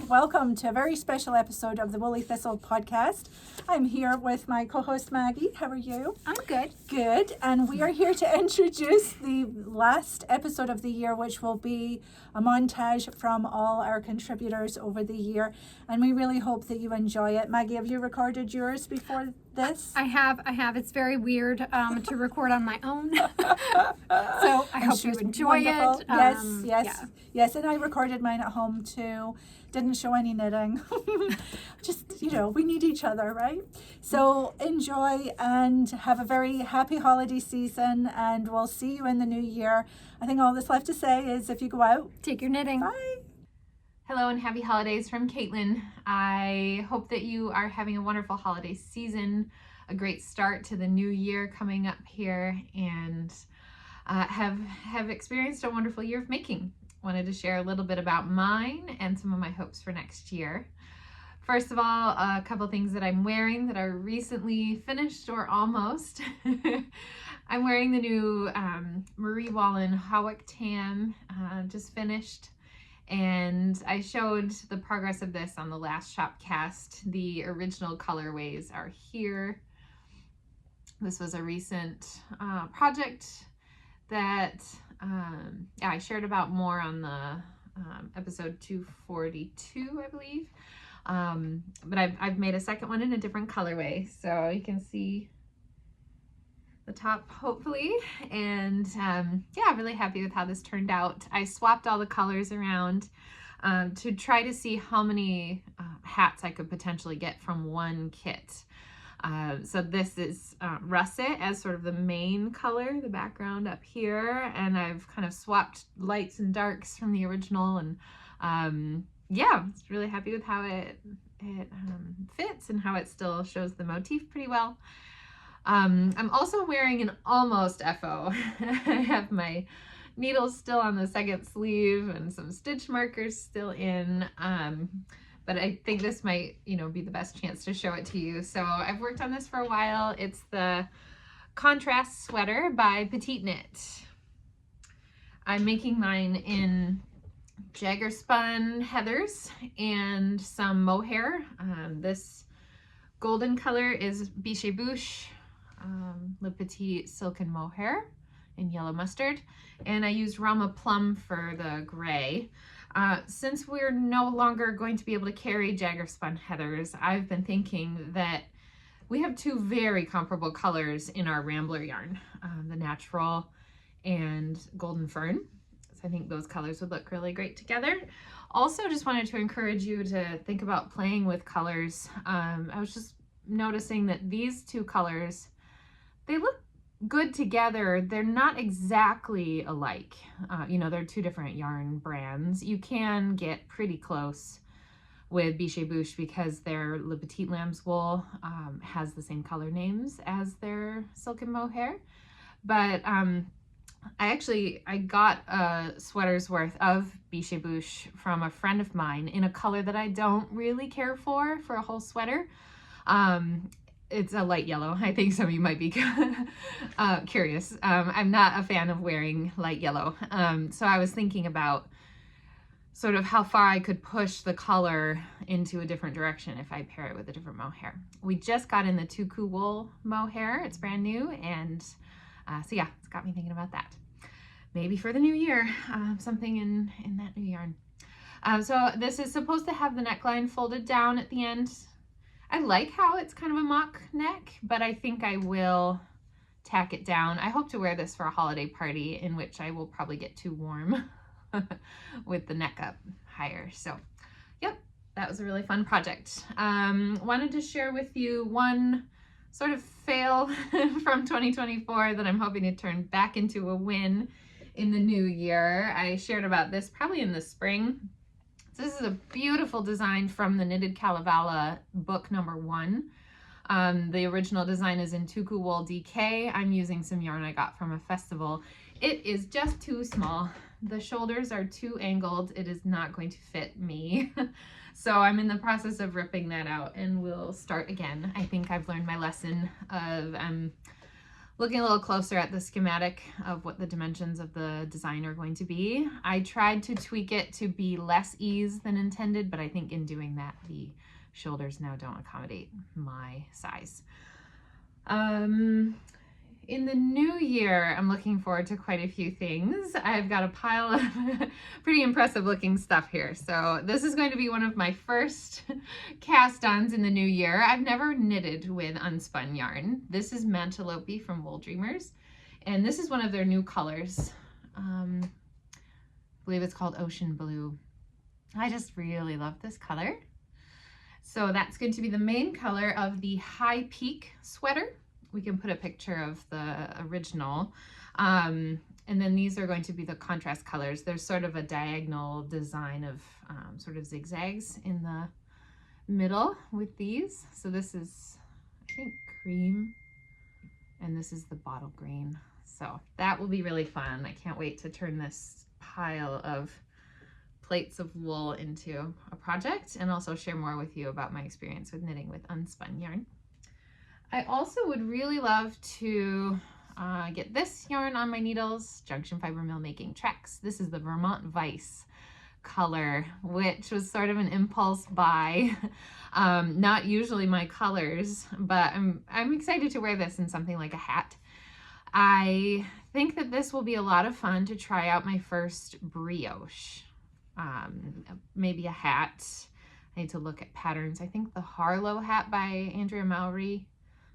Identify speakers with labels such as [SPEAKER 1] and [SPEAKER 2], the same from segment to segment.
[SPEAKER 1] and welcome to a very special episode of the Woolly Thistle podcast. I'm here with my co-host Maggie. How are you?
[SPEAKER 2] I'm good.
[SPEAKER 1] Good. And we are here to introduce the last episode of the year, which will be a montage from all our contributors over the year. And we really hope that you enjoy it. Maggie, have you recorded yours before this?
[SPEAKER 2] I have. It's very weird to record on my own. So I hope you enjoy it.
[SPEAKER 1] Yes. And I recorded mine at home too. Didn't show any knitting. Just, we need each other, right? So enjoy and have a very happy holiday season, and we'll see you in the new year. I think all that's left to say is if you go out,
[SPEAKER 2] take your knitting.
[SPEAKER 1] Bye.
[SPEAKER 3] Hello and happy holidays from Caitlin. I hope that you are having a wonderful holiday season, a great start to the new year coming up here, and have experienced a wonderful year of making. Wanted to share a little bit about mine and some of my hopes for next year. First of all, a couple things that I'm wearing that are recently finished or almost. I'm wearing the new Moorie Wallen Hawick Tan, just finished. And I showed the progress of this on the last Shopcast. The original colorways are here. This was a recent project that I shared about more on the episode 242, I believe. But I've made a second one in a different colorway, so you can see the top hopefully, and really happy with how this turned out. I swapped all the colors around to try to see how many hats I could potentially get from one kit. So this is russet as sort of the main color, the background up here, and I've kind of swapped lights and darks from the original, and really happy with how it fits and how it still shows the motif pretty well. I'm also wearing an almost FO. I have my needles still on the second sleeve and some stitch markers still in, but I think this might, be the best chance to show it to you. So I've worked on this for a while. It's the Contrast Sweater by Petite Knit. I'm making mine in Jagger Spun Heathers and some mohair. This golden color is Biche Bouche Le Petit Silken Mohair in yellow mustard, and I used Rama Plum for the gray. Since we're no longer going to be able to carry Jagger Spun Heathers, I've been thinking that we have two very comparable colors in our Rambler yarn, the Natural and Golden Fern. So I think those colors would look really great together. Also, just wanted to encourage you to think about playing with colors. I was just noticing that these two colors, they look good together. They're not exactly alike. They're two different yarn brands. You can get pretty close with Biche Bouche because their Le Petit Lamb's wool has the same color names as their silken mohair. But I got a sweater's worth of Biche Bouche from a friend of mine in a color that I don't really care for a whole sweater. It's a light yellow. I think some of you might be curious. I'm not a fan of wearing light yellow. So I was thinking about sort of how far I could push the color into a different direction if I pair it with a different mohair. We just got in the Tuku wool mohair. It's brand new, and it's got me thinking about that. Maybe for the new year, something in that new yarn. So this is supposed to have the neckline folded down at the end. I like how it's kind of a mock neck, but I think I will tack it down. I hope to wear this for a holiday party in which I will probably get too warm with the neck up higher. So, yep, that was a really fun project. Wanted to share with you one sort of fail from 2024 that I'm hoping to turn back into a win in the new year. I shared about this probably in the spring. So this is a beautiful design from the Knitted Kalevala book number 1. The original design is in Tuku Wool DK. I'm using some yarn I got from a festival. It is just too small. The shoulders are too angled. It is not going to fit me. So I'm in the process of ripping that out and we'll start again. I think I've learned my lesson of looking a little closer at the schematic of what the dimensions of the design are going to be. I tried to tweak it to be less ease than intended, but I think in doing that, the shoulders now don't accommodate my size. In the new year, I'm looking forward to quite a few things. I've got a pile of pretty impressive looking stuff here. So this is going to be one of my first cast-ons in the new year. I've never knitted with unspun yarn. This is Manchelopi from Wool Dreamers, and this is one of their new colors. I believe it's called Ocean Blue. I just really love this color. So that's going to be the main color of the High Peak sweater. We can put a picture of the original. And then these are going to be the contrast colors. There's sort of a diagonal design of sort of zigzags in the middle with these. So this is, I think, cream, and this is the bottle green. So that will be really fun. I can't wait to turn this pile of plates of wool into a project and also share more with you about my experience with knitting with unspun yarn. I also would really love to get this yarn on my needles, Junction Fiber Mill Making Tracks. This is the Vermont Vice color, which was sort of an impulse buy. Not usually my colors, but I'm excited to wear this in something like a hat. I think that this will be a lot of fun to try out my first brioche. Maybe a hat. I need to look at patterns. I think the Harlow hat by Andrea Mowry.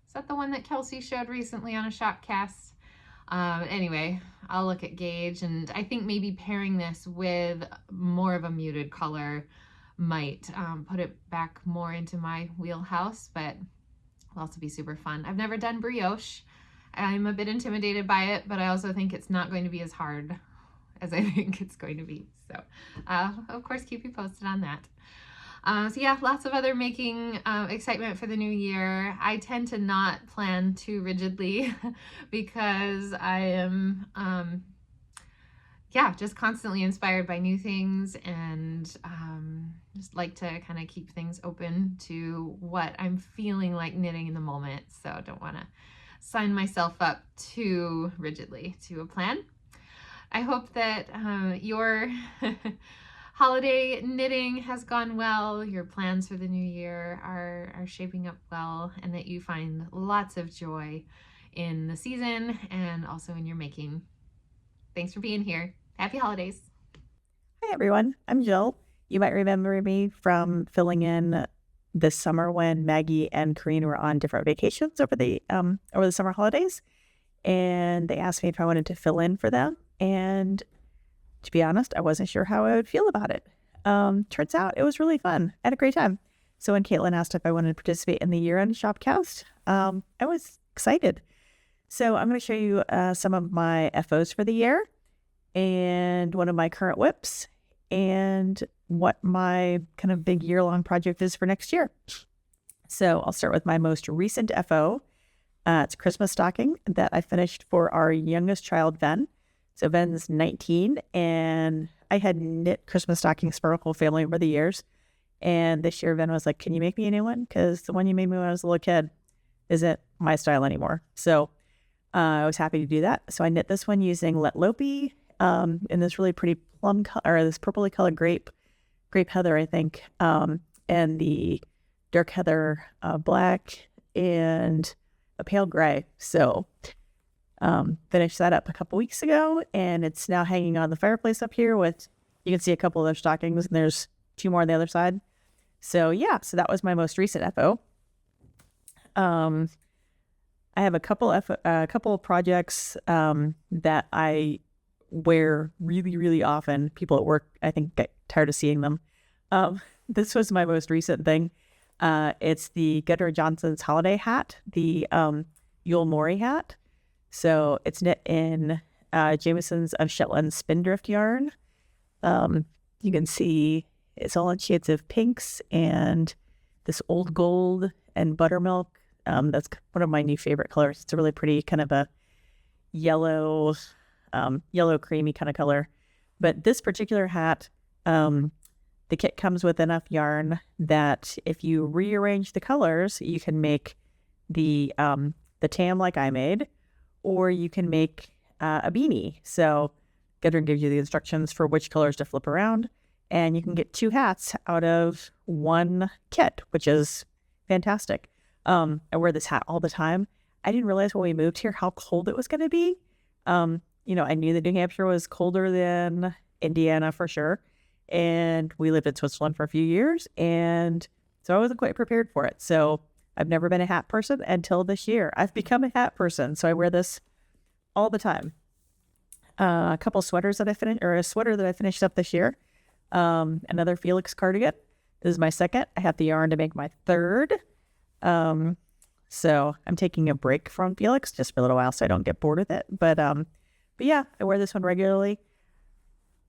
[SPEAKER 3] Is that the one that Kelsey showed recently on a shop cast? Anyway, I'll look at gauge, and I think maybe pairing this with more of a muted color might put it back more into my wheelhouse, but will also be super fun. I've never done brioche. I'm a bit intimidated by it, but I also think it's not going to be as hard as I think it's going to be. So, of course, keep you posted on that. So yeah, lots of other making excitement for the new year. I tend to not plan too rigidly because I am, yeah, just constantly inspired by new things, and just like to kind of keep things open to what I'm feeling like knitting in the moment. So don't want to sign myself up too rigidly to a plan. I hope that your holiday knitting has gone well, your plans for the new year are shaping up well, and that you find lots of joy in the season and also in your making. Thanks for being here. Happy holidays.
[SPEAKER 4] Hi everyone, I'm Jill. You might remember me from filling in this summer when Maggie and Corinne were on different vacations over the summer holidays, and they asked me if I wanted to fill in for them. And to be honest, I wasn't sure how I would feel about it. Turns out it was really fun. I had a great time. So when Caitlin asked if I wanted to participate in the year-end shopcast, I was excited. So I'm going to show you some of my FOs for the year and one of my current whips and what my kind of big year-long project is for next year. So I'll start with my most recent FO. It's a Christmas stocking that I finished for our youngest child, Ven. So Ven's 19, and I had knit Christmas stockings for our whole family over the years. And this year, Ven was like, "Can you make me a new one? Because the one you made me when I was a little kid isn't my style anymore." So I was happy to do that. So I knit this one using Manchelopi in this really pretty plum color, or this purpley colored grape heather, I think, and the dark heather black and a pale gray. So finished that up a couple weeks ago, and it's now hanging on the fireplace up here with, you can see a couple of their stockings, and there's two more on the other side. So yeah, so that was my most recent FO. I have a couple of projects that I wear really, really often. People at work, I think, get tired of seeing them. This was my most recent thing. It's the Gudrun Johnston's holiday hat, the Yule Moorie hat. So it's knit in Jameson's of Shetland Spindrift yarn. You can see it's all in shades of pinks and this old gold and buttermilk. That's one of my new favorite colors. It's a really pretty kind of a yellow creamy kind of color. But this particular hat, the kit comes with enough yarn that if you rearrange the colors, you can make the tam like I made, or you can make a beanie. So Gudrun gives you the instructions for which colors to flip around, and you can get 2 hats out of one kit, which is fantastic. I wear this hat all the time. I didn't realize when we moved here how cold it was going to be. I knew that New Hampshire was colder than Indiana for sure. And we lived in Switzerland for a few years. And so I wasn't quite prepared for it. So I've never been a hat person until this year. I've become a hat person. So I wear this all the time. A couple sweaters that I finished, or a sweater that I finished up this year. Another Felix cardigan. This is my second. I have the yarn to make my third. So I'm taking a break from Felix just for a little while so I don't get bored with it. But yeah, I wear this one regularly.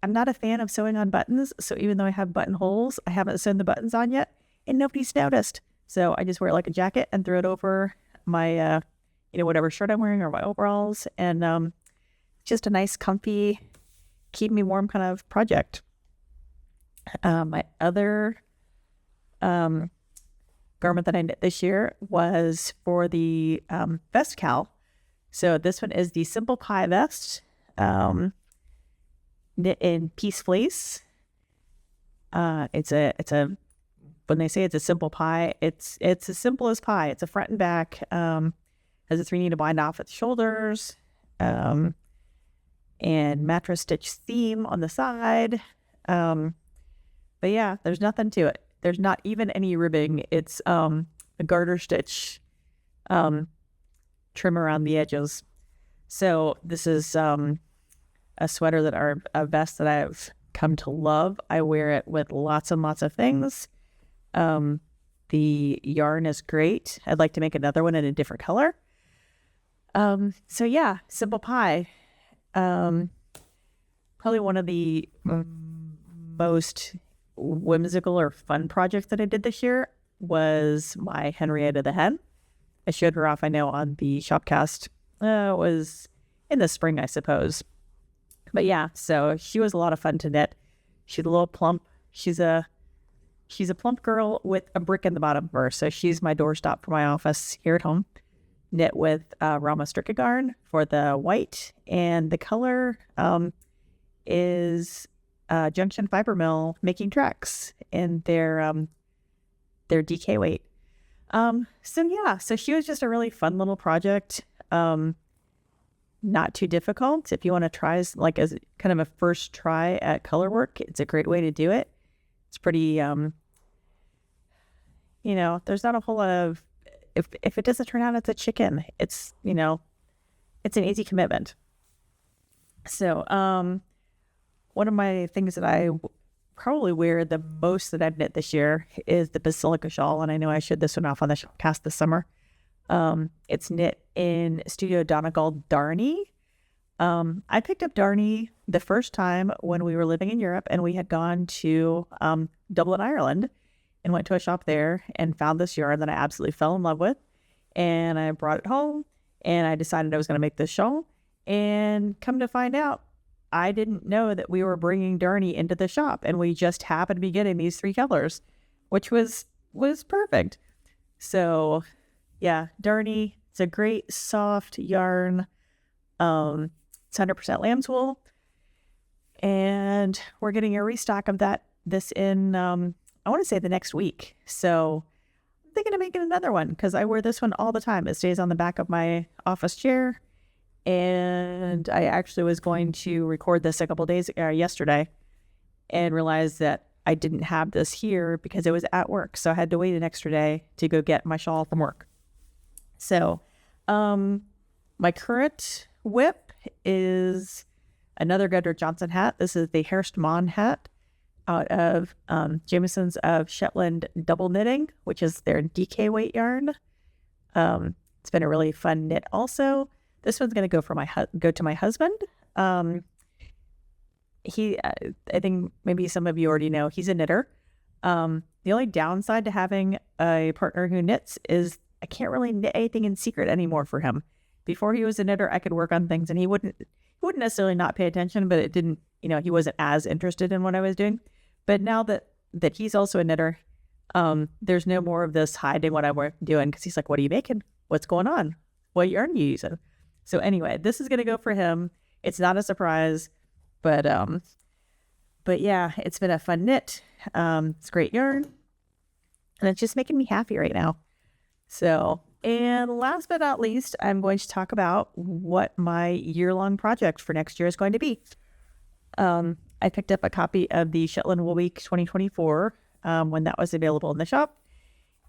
[SPEAKER 4] I'm not a fan of sewing on buttons. So even though I have buttonholes, I haven't sewn the buttons on yet and nobody's noticed. So I just wear it like a jacket and throw it over my, whatever shirt I'm wearing or my overalls. And just a nice, comfy, keep me warm kind of project. My other garment that I knit this year was for the vest cowl. So this one is the Simple Pie vest, knit in piece fleece. It's a when they say it's a simple pie, it's as simple as pie. It's a front and back, has a 3 needle bind off at the shoulders, and mattress stitch seam on the side. But yeah, there's nothing to it. There's not even any ribbing. It's a garter stitch trim around the edges. So this is a sweater a vest that I've come to love. I wear it with lots and lots of things. The yarn is great. I'd like to make another one in a different color. So yeah, Simple Pie. Probably one of the most whimsical or fun projects that I did this year was my Henrietta the hen. I showed her off, I know, on the Shopcast. It was in the spring, I suppose. But yeah, so she was a lot of fun to knit. She's a little plump. She's a plump girl with a brick in the bottom of her. So she's my doorstop for my office here at home. Knit with Rama Strica yarn for the white, and the color is Junction Fiber Mill Making Tracks in their DK weight. So she was just a really fun little project. Not too difficult. If you want to try like as kind of a first try at color work, it's a great way to do it. It's pretty, there's not a whole lot of, if it doesn't turn out, it's a chicken. It's, it's an easy commitment. So, one of my things that I probably wear the most that I've knit this year is the Basilica shawl. And I know I showed this one off on the cast this summer. It's knit in Studio Donegal Darney. I picked up Darney the first time when we were living in Europe, and we had gone to Dublin, Ireland, and went to a shop there and found this yarn that I absolutely fell in love with. And I brought it home, and I decided I was going to make this shawl. And come to find out, I didn't know that we were bringing Darney into the shop, and we just happened to be getting these 3 colors, which was perfect. So yeah, Darney, it's a great soft yarn. It's 100% lamb's wool, and we're getting a restock of this in I want to say the next week. So I'm thinking of making another one because I wear this one all the time. It stays on the back of my office chair. And I actually was going to record this a couple days yesterday and realized that I didn't have this here because it was at work. So I had to wait an extra day to go get my shawl from work. So my current whip is another Gudrun Johnston hat. This is the Hairst Mon hat out of Jameson's of Shetland Double Knitting, which is their DK weight yarn. It's been a really fun knit also. This one's going to go to my husband. I think maybe some of you already know he's a knitter. The only downside to having a partner who knits is I can't really knit anything in secret anymore for him. Before he was a knitter, I could work on things and he wouldn't necessarily not pay attention, but it didn't, he wasn't as interested in what I was doing. But now that he's also a knitter, there's no more of this hiding what I'm doing because he's like, what are you making? What's going on? What yarn are you using? So anyway, this is going to go for him. It's not a surprise, but yeah, it's been a fun knit. It's great yarn, and it's just making me happy right now. So, and last but not least, I'm going to talk about what my year-long project for next year is going to be. I picked up a copy of the Shetland Wool Week 2024 when that was available in the shop,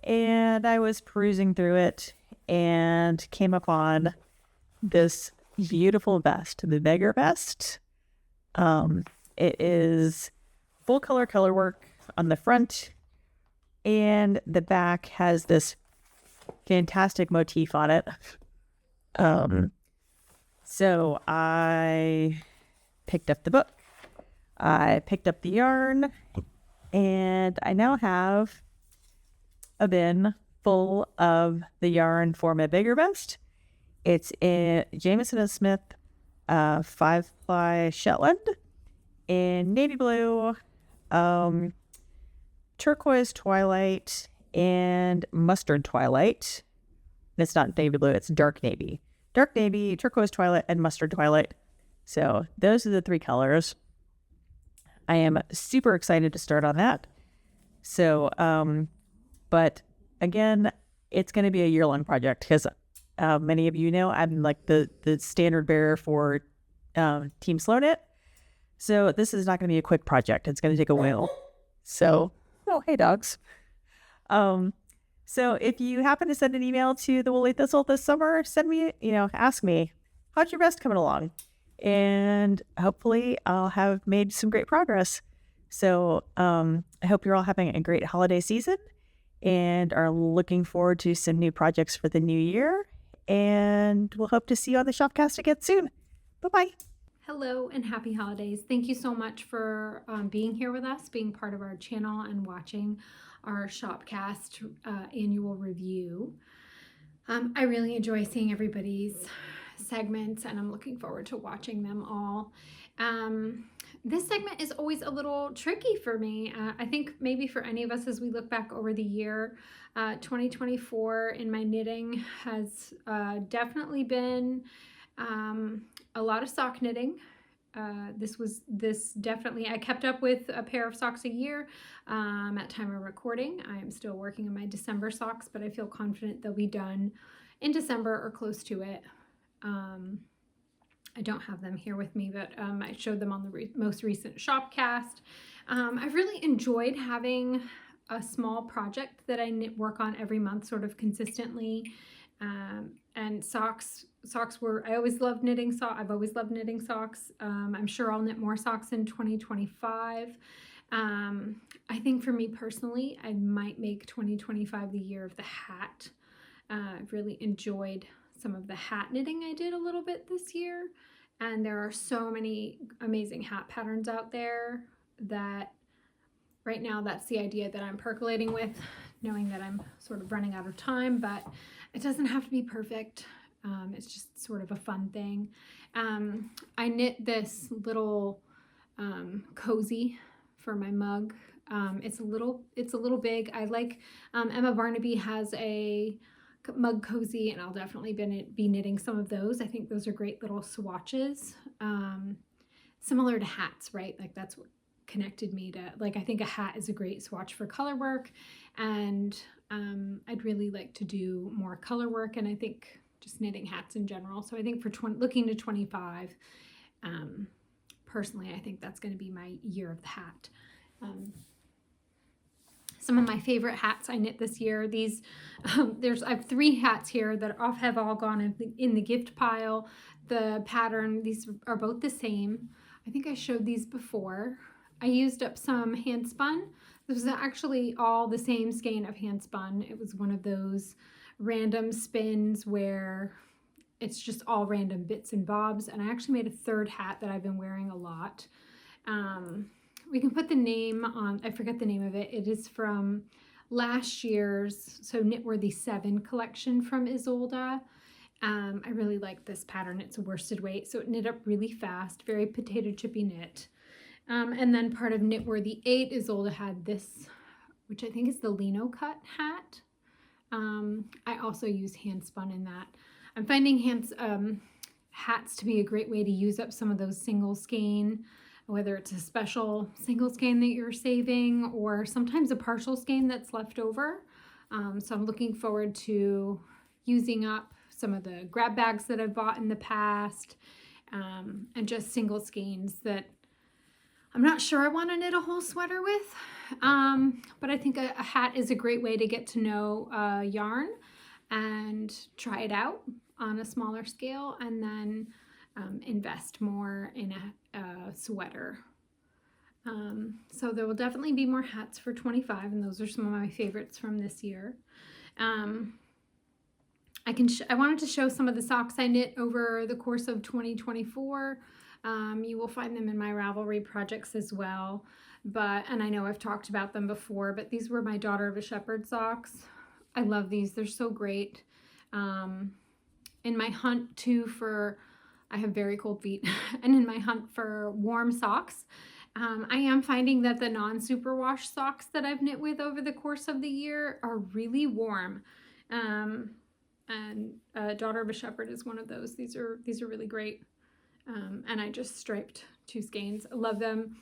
[SPEAKER 4] and I was perusing through it and came upon this beautiful vest, the Vegr vest. It is full color work on the front, and the back has this fantastic motif on it. So I picked up the book, I picked up the yarn, and I now have a bin full of the yarn for my Vegr vest. It's in Jamieson & Smith 5-ply Shetland in navy blue, turquoise twilight, and mustard twilight. And it's not navy blue, it's dark navy, turquoise twilight, and mustard twilight. So those are the three colors. I am super excited to start on that. So, but again, it's going to be a year-long project because many of you know I'm like the standard bearer for Team Slow Knit. So this is not going to be a quick project. It's going to take a while. So, oh, hey dogs. So if you happen to send an email to the Woolly Thistle this summer, send me, ask me, how's your vest coming along? And hopefully I'll have made some great progress. So I hope you're all having a great holiday season and are looking forward to some new projects for the new year. And we'll hope to see you on the Shopcast again soon. Bye-bye.
[SPEAKER 2] Hello and happy holidays. Thank you so much for being here with us, being part of our channel and watching our Shopcast annual review. I really enjoy seeing everybody's segments and I'm looking forward to watching them all. This segment is always a little tricky for me. I think maybe for any of us as we look back over the year, 2024 in my knitting has definitely been a lot of sock knitting. This definitely, I kept up with a pair of socks a year at time of recording. I am still working on my December socks, but I feel confident they'll be done in December or close to it. I don't have them here with me, but I showed them on the most recent Shopcast. I've really enjoyed having a small project that I work on every month sort of consistently. And socks were, I always loved knitting socks. I've always loved knitting socks. I'm sure I'll knit more socks in 2025. I think for me personally, I might make 2025 the year of the hat. I've really enjoyed some of the hat knitting I did a little bit this year. And there are so many amazing hat patterns out there that right now that's the idea that I'm percolating with, knowing that I'm sort of running out of time, but it doesn't have to be perfect. It's just sort of a fun thing. I knit this little cozy for my mug. It's a little big. I like Emma Barnaby has a mug cozy, and I'll definitely be knitting some of those. I think those are great little swatches, similar to hats, right? Like that's what connected me to, like, I think a hat is a great swatch for color work, and I'd really like to do more color work, and I think just knitting hats in general. So I think for looking to 25, personally, I think that's going to be my year of the hat. Some of my favorite hats I knit this year. These, I have 3 hats here that have all gone in the gift pile. The pattern, these are both the same. I think I showed these before. I used up some hand spun. This was actually all the same skein of hand spun. It was one of those random spins where it's just all random bits and bobs. And I actually made a 3rd hat that I've been wearing a lot. We can put the name on, I forget the name of it. It is from last year's, so Knitworthy 7 collection from Isolde. I really like this pattern. It's a worsted weight, so it knit up really fast, very potato chippy knit. And then part of Knitworthy 8, Isolde had this, which I think is the Lino cut hat. I also use hand spun in that. I'm finding hats to be a great way to use up some of those single skein, whether it's a special single skein that you're saving or sometimes a partial skein that's left over. So I'm looking forward to using up some of the grab bags that I've bought in the past, and just single skeins that I'm not sure I want to knit a whole sweater with, but I think a hat is a great way to get to know yarn and try it out on a smaller scale, and then invest more in a sweater. So there will definitely be more hats for 25, and those are some of my favorites from this year. I wanted to show some of the socks I knit over the course of 2024. You will find them in my Ravelry projects as well, and I know I've talked about them before, but these were my Daughter of a Shepherd socks. I love these. They're so great. In my hunt too I have very cold feet, and in my hunt for warm socks, I am finding that the non-superwash socks that I've knit with over the course of the year are really warm. And Daughter of a Shepherd is one of those. These are really great. And I just striped 2 skeins. I love them.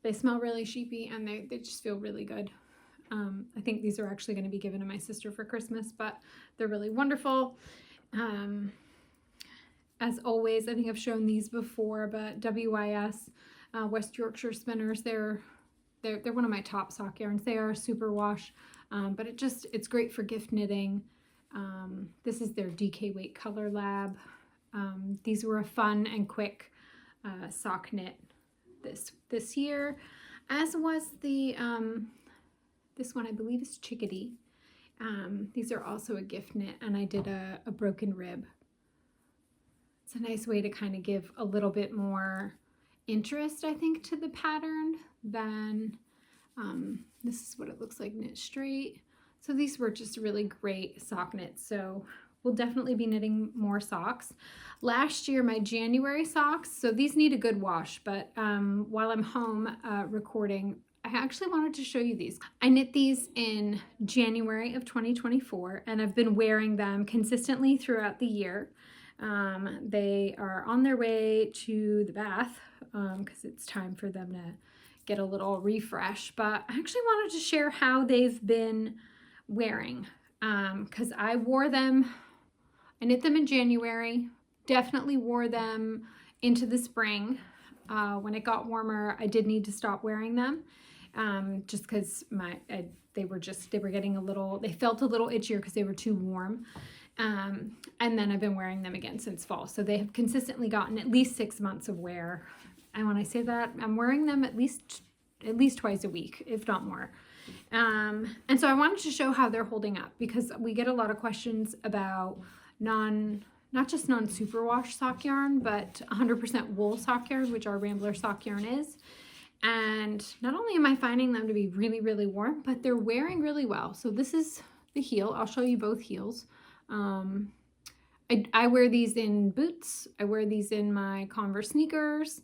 [SPEAKER 2] They smell really sheepy, and they just feel really good. I think these are actually going to be given to my sister for Christmas, but they're really wonderful. As always, I think I've shown these before, but WYS West Yorkshire Spinners, they're one of my top sock yarns. They are super wash, but it's great for gift knitting. This is their DK Weight Colour Lab. These were a fun and quick sock knit this year, as was the this one, I believe, is Chickadee. These are also a gift knit, and I did a broken rib. It's a nice way to kind of give a little bit more interest, I think, to the pattern than this is what it looks like knit straight. So these were just really great sock knits. So we'll definitely be knitting more socks. Last year, my January socks, so these need a good wash, but while I'm home recording, I actually wanted to show you these. I knit these in January of 2024, and I've been wearing them consistently throughout the year. They are on their way to the bath because it's time for them to get a little refresh, but I actually wanted to share how they've been wearing because I wore them. I knit them in January, definitely wore them into the spring. When it got warmer, I did need to stop wearing them just because they were getting they felt a little itchier because they were too warm. And then I've been wearing them again since fall. So they have consistently gotten at least 6 months of wear. And when I say that, I'm wearing them at least twice a week, if not more. And so I wanted to show how they're holding up because we get a lot of questions about not just non-superwash sock yarn, but 100% wool sock yarn, which our Rambler sock yarn is. And not only am I finding them to be really, really warm, but they're wearing really well. So this is the heel. I'll show you both heels. I wear these in boots. I wear these in my Converse sneakers.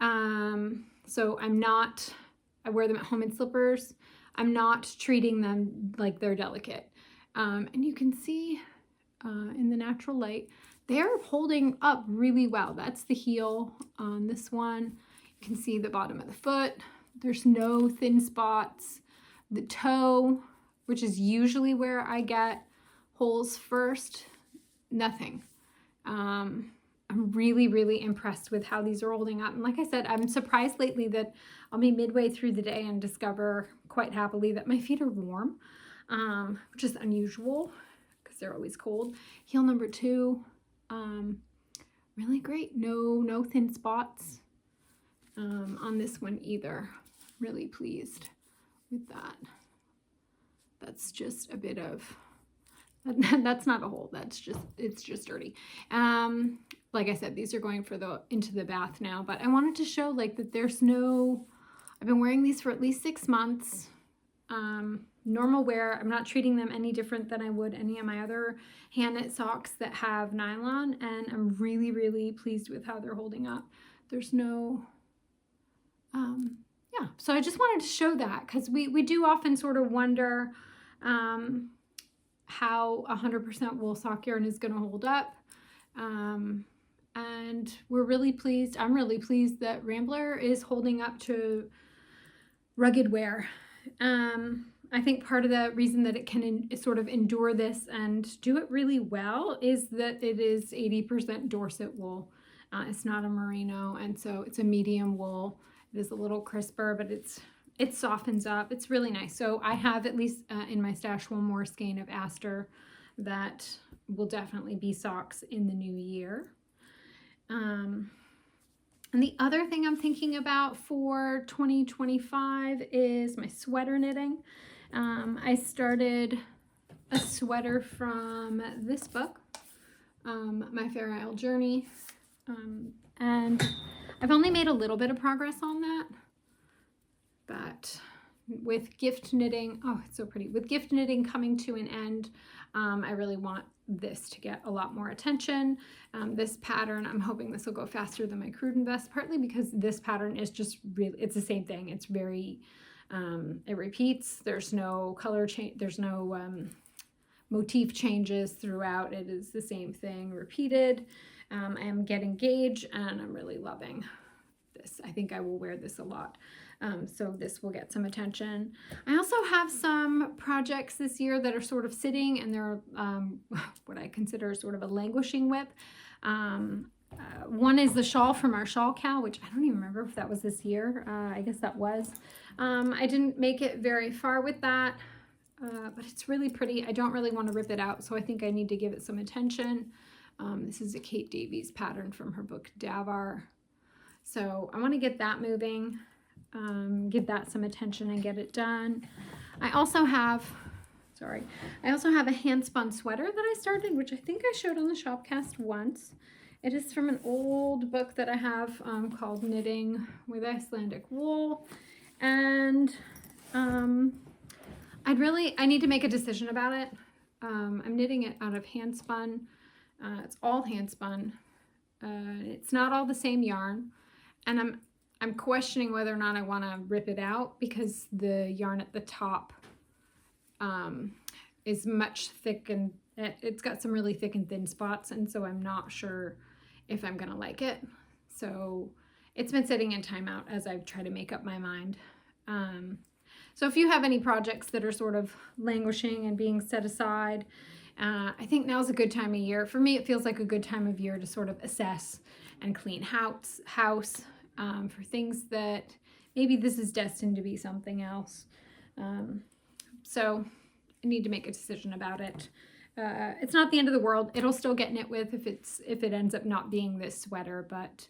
[SPEAKER 2] So I wear them at home in slippers. I'm not treating them like they're delicate. And you can see in the natural light, they're holding up really well. That's the heel on this one. You can see the bottom of the foot. There's no thin spots. The toe, which is usually where I get holes first, nothing. I'm really, really impressed with how these are holding up. And like I said, I'm surprised lately that I'll be midway through the day and discover quite happily that my feet are warm, which is unusual because they're always cold. Heel number 2, really great. No thin spots on this one either. Really pleased with that. That's just a bit of, that's not a hole. It's just dirty. Like I said, these are going into the bath now, but I wanted to show like that I've been wearing these for at least 6 months. Normal wear. I'm not treating them any different than I would any of my other hand knit socks that have nylon, and I'm really, really pleased with how they're holding up. There's no, yeah. So I just wanted to show that because we do often sort of wonder how 100% wool sock yarn is going to hold up. and we're really pleased. I'm really pleased that Rambler is holding up to rugged wear. I think part of the reason that it can sort of endure this and do it really well is that it is 80% Dorset wool. It's not a merino, and so it's a medium wool. It is a little crisper, but it softens up. It's really nice. So I have at least in my stash one more skein of Aster that will definitely be socks in the new year. And the other thing I'm thinking about for 2025 is my sweater knitting. I started a sweater from this book, My Fair Isle Journey, and I've only made a little bit of progress on that, but with gift knitting, oh, it's so pretty. With gift knitting coming to an end, I really want this to get a lot more attention. This pattern, I'm hoping this will go faster than my Cruden vest, partly because this pattern is just really, it's the same thing. It's very, it repeats. There's no color change. There's no motif changes throughout. It is the same thing repeated. I am getting gauge and I'm really loving this. I think I will wear this a lot. So this will get some attention. I also have some projects this year that are sort of sitting, and they're what I consider sort of a languishing whip. One is the shawl from our shawl cow, which I don't even remember if that was this year. I guess that was. I didn't make it very far with that, but it's really pretty. I don't really want to rip it out, so I think I need to give it some attention. This is a Kate Davies pattern from her book Davar. So I want to get that moving, give that some attention and get it done. I also have a hand spun sweater that I started, which I think I showed on the Shopcast once. It is from an old book that I have called Knitting with Icelandic Wool. And I need to make a decision about it. I'm knitting it out of hand spun. It's all hand spun. It's not all the same yarn. And I'm questioning whether or not I want to rip it out because the yarn at the top is much thick, and it's got some really thick and thin spots, and so I'm not sure if I'm gonna like it. So it's been sitting in timeout as I've tried to make up my mind. So if you have any projects that are sort of languishing and being set aside, I think now's a good time of year. For me, it feels like a good time of year to sort of assess and clean house for things that maybe this is destined to be something else. So I need to make a decision about it. It's not the end of the world. It'll still get knit with if it ends up not being this sweater, but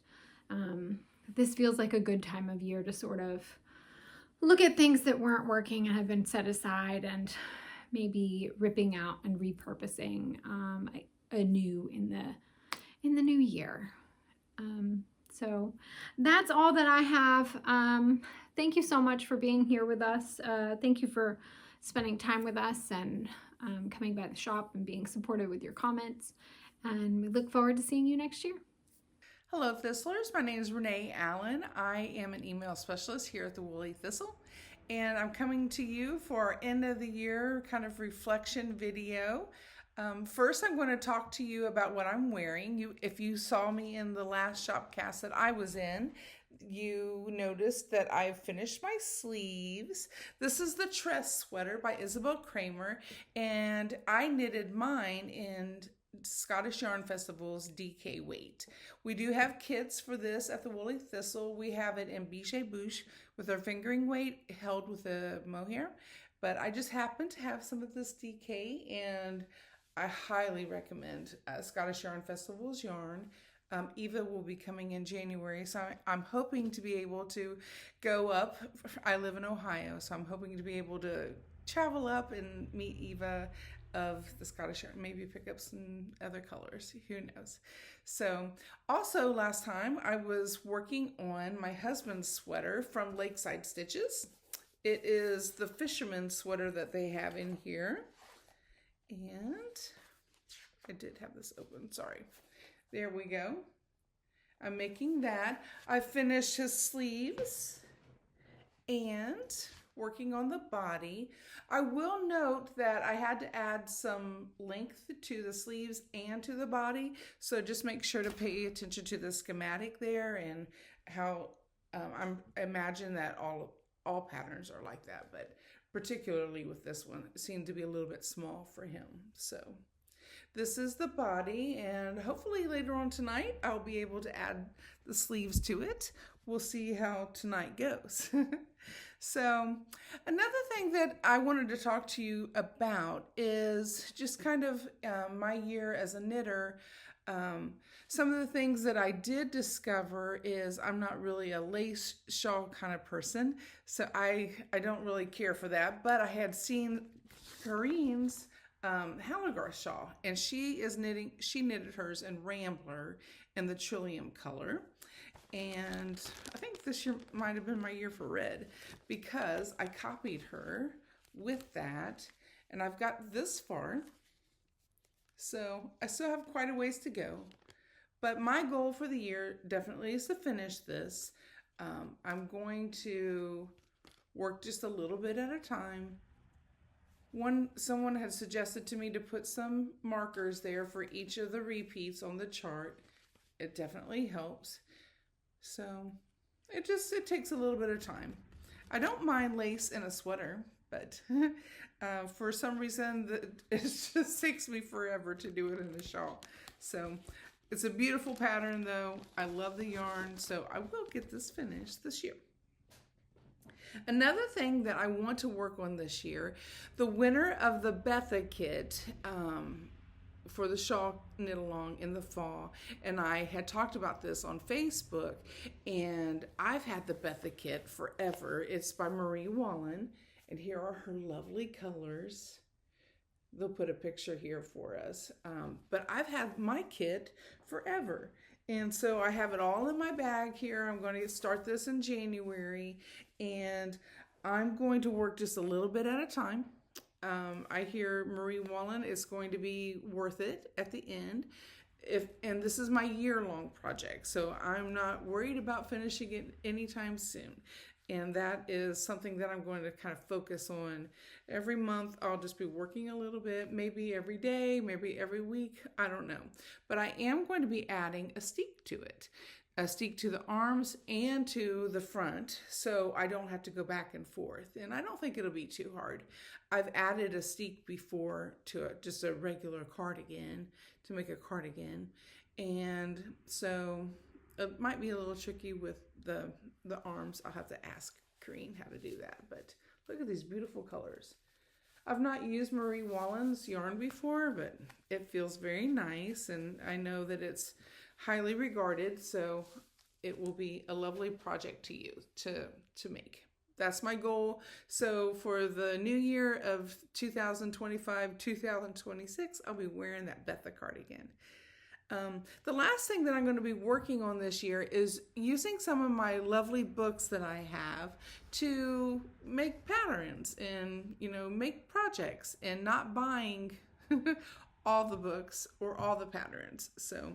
[SPEAKER 2] this feels like a good time of year to sort of look at things that weren't working and have been set aside, and maybe ripping out and repurposing anew in the new year. So that's all that I have. Thank you so much for being here with us. Thank you for spending time with us and coming by the shop and being supportive with your comments. And we look forward to seeing you next year.
[SPEAKER 5] Hello, Thistlers. My name is Renee Allen. I am an email specialist here at the Woolly Thistle, and I'm coming to you for our end of the year kind of reflection video. First, I'm going to talk to you about what I'm wearing. If you saw me in the last shopcast that I was in, you noticed that I've finished my sleeves. This is the Tress sweater by Isabel Kramer, and I knitted mine in Scottish Yarn Festival's DK weight. We do have kits for this at the Woolly Thistle. We have it in Biche Bouche with our fingering weight held with a mohair, but I just happen to have some of this DK, and I highly recommend Scottish Yarn Festival's yarn. Eva will be coming in January, so I'm hoping to be able to go up. I live in Ohio, so I'm hoping to be able to travel up and meet Eva of the Scottish Yarn, maybe pick up some other colors, who knows. So also last time I was working on my husband's sweater from Lakeside Stitches. It is the fisherman's sweater that they have in here. And I did have this open, sorry. There we go. I'm making that. I finished his sleeves, and working on the body. I will note that I had to add some length to the sleeves and to the body, so just make sure to pay attention to the schematic there and how I imagine that all patterns are like that, but particularly with this one, it seemed to be a little bit small for him. So this is the body, and hopefully later on tonight I'll be able to add the sleeves to it. We'll see how tonight goes. So another thing that I wanted to talk to you about is just kind of my year as a knitter. Some of the things that I did discover is I'm not really a lace shawl kind of person, so I don't really care for that, but I had seen Corinne's Hairst shawl, and she knitted hers in Rambler in the Trillium color. And I think this year might have been my year for red, because I copied her with that, and I've got this far. So I still have quite a ways to go, but my goal for the year definitely is to finish this. I'm going to work just a little bit at a time. Someone had suggested to me to put some markers there for each of the repeats on the chart. It definitely helps. So it takes a little bit of time. I don't mind lace in a sweater, but for some reason it just takes me forever to do it in a shawl. So it's a beautiful pattern though. I love the yarn, so I will get this finished this year. Another thing that I want to work on this year, the winner of the Betha kit for the shawl knit along in the fall, and I had talked about this on Facebook, and I've had the Betha kit forever. It's by Marie Wallen, and here are her lovely colors. They'll put a picture here for us, but I've had my kit forever, and so I have it all in my bag here. I'm going to start this in January, and I'm going to work just a little bit at a time. I hear Marie Wallen is going to be worth it at the end. And this is my year-long project, so I'm not worried about finishing it anytime soon. And that is something that I'm going to kind of focus on. Every month I'll just be working a little bit, maybe every day, maybe every week, I don't know. But I am going to be adding a steek to it. A steek to the arms and to the front, so I don't have to go back and forth. And I don't think it'll be too hard. I've added a steek before to just a regular cardigan to make a cardigan. And so it might be a little tricky with the arms. I'll have to ask Corinne how to do that. But look at these beautiful colors. I've not used Marie Wallen's yarn before, but it feels very nice. And I know that it's highly regarded, so it will be a lovely project to use to make. That's my goal. So for the new year of 2025-2026, I'll be wearing that Betha cardigan. The last thing that I'm going to be working on this year is using some of my lovely books that I have to make patterns and, make projects, and not buying all the books or all the patterns. So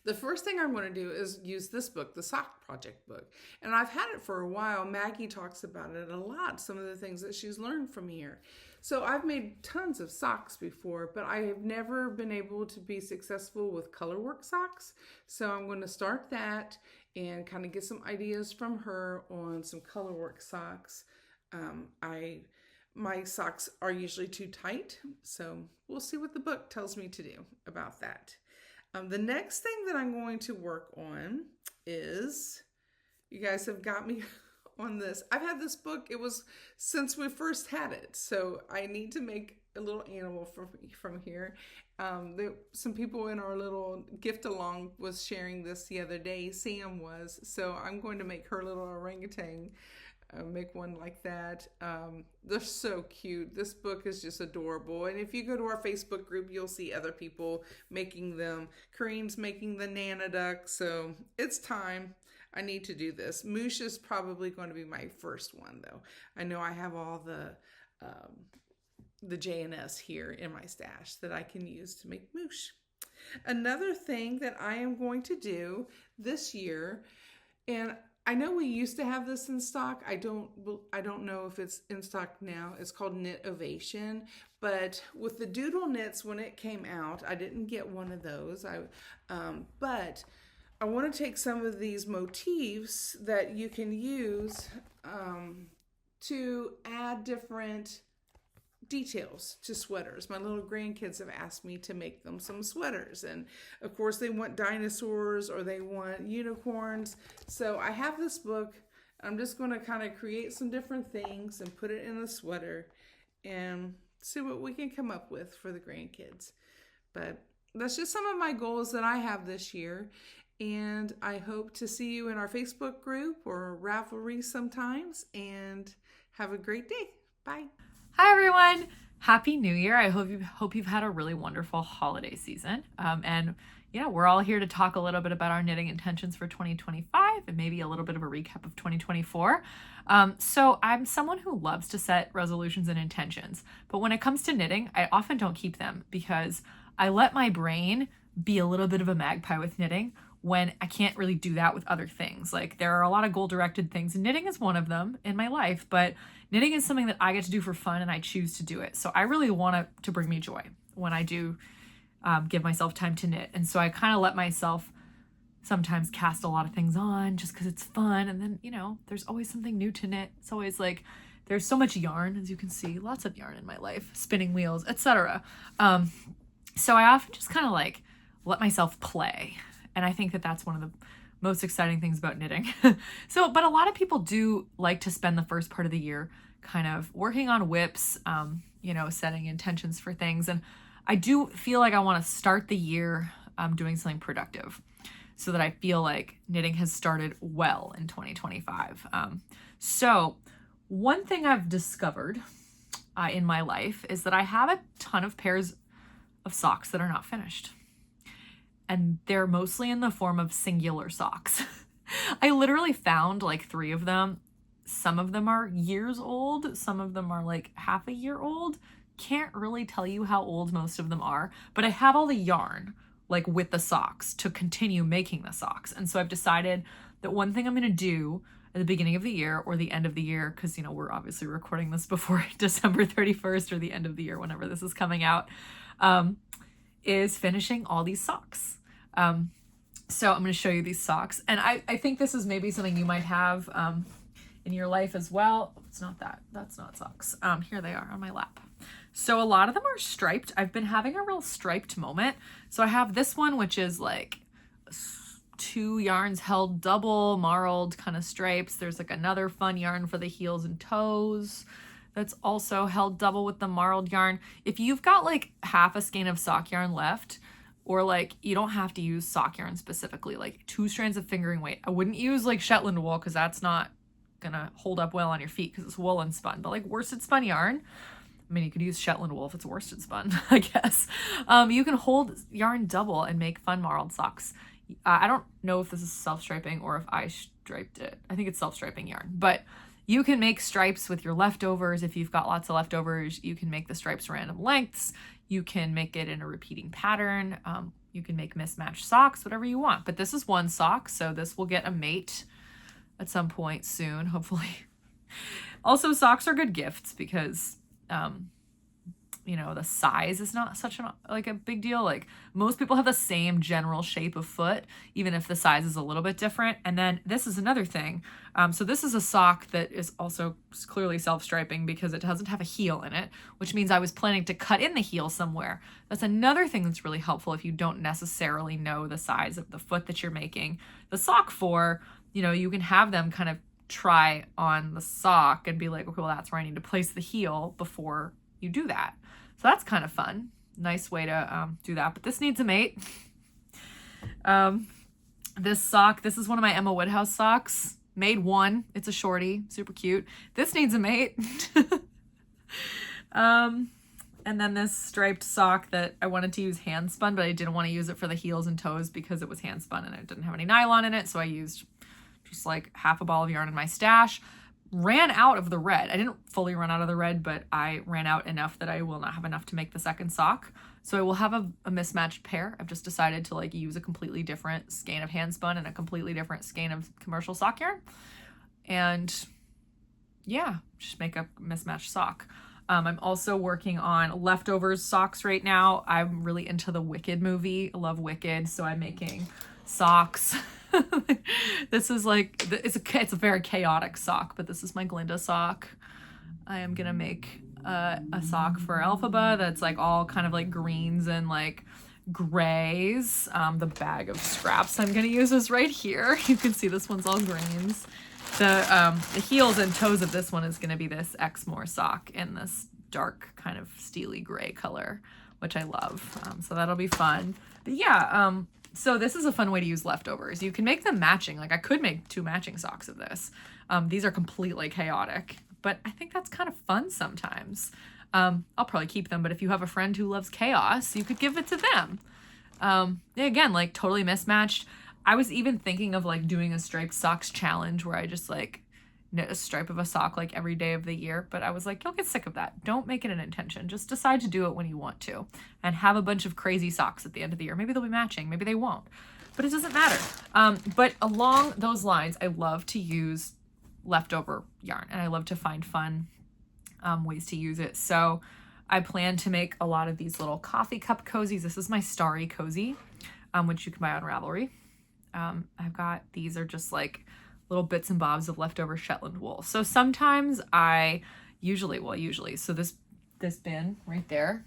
[SPEAKER 5] the first thing I'm going to do is use this book, the Sock Project book. And I've had it for a while. Maggie talks about it a lot, some of the things that she's learned from here. So I've made tons of socks before, but I have never been able to be successful with colorwork socks. So I'm going to start that and kind of get some ideas from her on some colorwork socks. My socks are usually too tight, so we'll see what the book tells me to do about that. The next thing that I'm going to work on is, you guys have got me on this. I've had this book, it was since we first had it, so I need to make a little animal from here. Some people in our little gift along was sharing this the other day, Sam was, so I'm going to make her little orangutan. Make one like that. They're so cute. This book is just adorable. And if you go to our Facebook group, you'll see other people making them. Corinne's making the Nana duck. So it's time. I need to do this. Moosh is probably going to be my first one though. I know I have all the J&S here in my stash that I can use to make Moosh. Another thing that I am going to do this year, and I know we used to have this in stock. I don't know if it's in stock now. It's called Knit Ovation. But with the doodle knits, when it came out, I didn't get one of those. But I want to take some of these motifs that you can use to add different details to sweaters. My little grandkids have asked me to make them some sweaters, and of course they want dinosaurs or they want unicorns. So I have this book. I'm just going to kind of create some different things and put it in a sweater and see what we can come up with for the grandkids. But that's just some of my goals that I have this year, and I hope to see you in our Facebook group or Ravelry sometimes, and have a great day. Bye.
[SPEAKER 6] Hi everyone! Happy New Year! I hope you've had a really wonderful holiday season. And yeah, we're all here to talk a little bit about our knitting intentions for 2025 and maybe a little bit of a recap of 2024. So I'm someone who loves to set resolutions and intentions, but when it comes to knitting, I often don't keep them because I let my brain be a little bit of a magpie with knitting when I can't really do that with other things. Like, there are a lot of goal-directed things, and knitting is one of them in my life, but knitting is something that I get to do for fun and I choose to do it. So I really want it to bring me joy when I do give myself time to knit. And so I kind of let myself sometimes cast a lot of things on just because it's fun. And then, you know, there's always something new to knit. It's always like, there's so much yarn, as you can see, lots of yarn in my life, spinning wheels, etc. So I often just kind of like let myself play. And I think that that's one of the most exciting things about knitting. But a lot of people do like to spend the first part of the year kind of working on whips, you know, setting intentions for things. And I do feel like I want to start the year doing something productive so that I feel like knitting has started well in 2025. So one thing I've discovered in my life is that I have a ton of pairs of socks that are not finished. And they're mostly in the form of singular socks. I literally found like 3 of them. Some of them are years old. Some of them are like half a year old. Can't really tell you how old most of them are, but I have all the yarn like with the socks to continue making the socks. And so I've decided that one thing I'm going to do at the beginning of the year or the end of the year, because, you know, we're obviously recording this before December 31st or the end of the year, whenever this is coming out, is finishing all these socks. So I'm going to show you these socks. And I think this is maybe something you might have in your life as well. It's not that. That's not socks. Here they are on my lap. So a lot of them are striped. I've been having a real striped moment. So I have this one, which is like 2 yarns held double, marled kind of stripes. There's like another fun yarn for the heels and toes that's also held double with the marled yarn. If you've got like half a skein of sock yarn left, or like, you don't have to use sock yarn specifically, like 2 strands of fingering weight. I wouldn't use like Shetland wool because that's not gonna hold up well on your feet because it's woolen spun, but like worsted spun yarn, I mean, you could use Shetland wool if it's worsted spun, I guess. You can hold yarn double and make fun marled socks. I don't know if this is self-striping or if I striped it. I think it's self-striping yarn, but you can make stripes with your leftovers. If you've got lots of leftovers, you can make the stripes random lengths. You can make it in a repeating pattern. You can make mismatched socks, whatever you want. But this is one sock, so this will get a mate at some point soon, hopefully. Also, socks are good gifts because, you know, the size is not such a big deal. Like, most people have the same general shape of foot, even if the size is a little bit different. And then this is another thing. So this is a sock that is also clearly self-striping because it doesn't have a heel in it, which means I was planning to cut in the heel somewhere. That's another thing that's really helpful if you don't necessarily know the size of the foot that you're making the sock for. You know, you can have them kind of try on the sock and be like, okay, well, that's where I need to place the heel before you do that. So that's kind of fun. Nice way to do that. But this needs a mate. This sock, this is one of my Emma Woodhouse socks. Made 1. It's a shorty. Super cute. This needs a mate. And then this striped sock that I wanted to use hand spun, but I didn't want to use it for the heels and toes because it was hand spun and it didn't have any nylon in it. So I used just like half a ball of yarn in my stash. ran out of the red. I didn't fully run out of the red, but I ran out enough that I will not have enough to make the second sock. So I will have a mismatched pair. I've just decided to like use a completely different skein of hand spun and a completely different skein of commercial sock yarn. And yeah, just make a mismatched sock. I'm also working on leftovers socks right now. I'm really into the Wicked movie. I love Wicked, so I'm making socks. This is like, it's a very chaotic sock, but this is my Glinda sock. I am gonna make a sock for Elphaba that's like all kind of like greens and like grays. The bag of scraps I'm gonna use is right here. You can see this one's all greens. The heels and toes of this one is going to be this Exmoor sock in this dark kind of steely gray color, which I love. So that'll be fun. But yeah, so this is a fun way to use leftovers. You can make them matching. Like I could make 2 matching socks of this. These are completely chaotic, but I think that's kind of fun sometimes. I'll probably keep them, but if you have a friend who loves chaos, you could give it to them. Again, like totally mismatched. I was even thinking of like doing a striped socks challenge where I just like knit a stripe of a sock like every day of the year, but I was like, you'll get sick of that. Don't make it an intention. Just decide to do it when you want to and have a bunch of crazy socks at the end of the year. Maybe they'll be matching, maybe they won't, but it doesn't matter. But along those lines, I love to use leftover yarn and I love to find fun ways to use it. So I plan to make a lot of these little coffee cup cozies. This is my Starry Cozy, which you can buy on Ravelry. I've got, these are just like little bits and bobs of leftover Shetland wool. So sometimes usually, so this bin right there,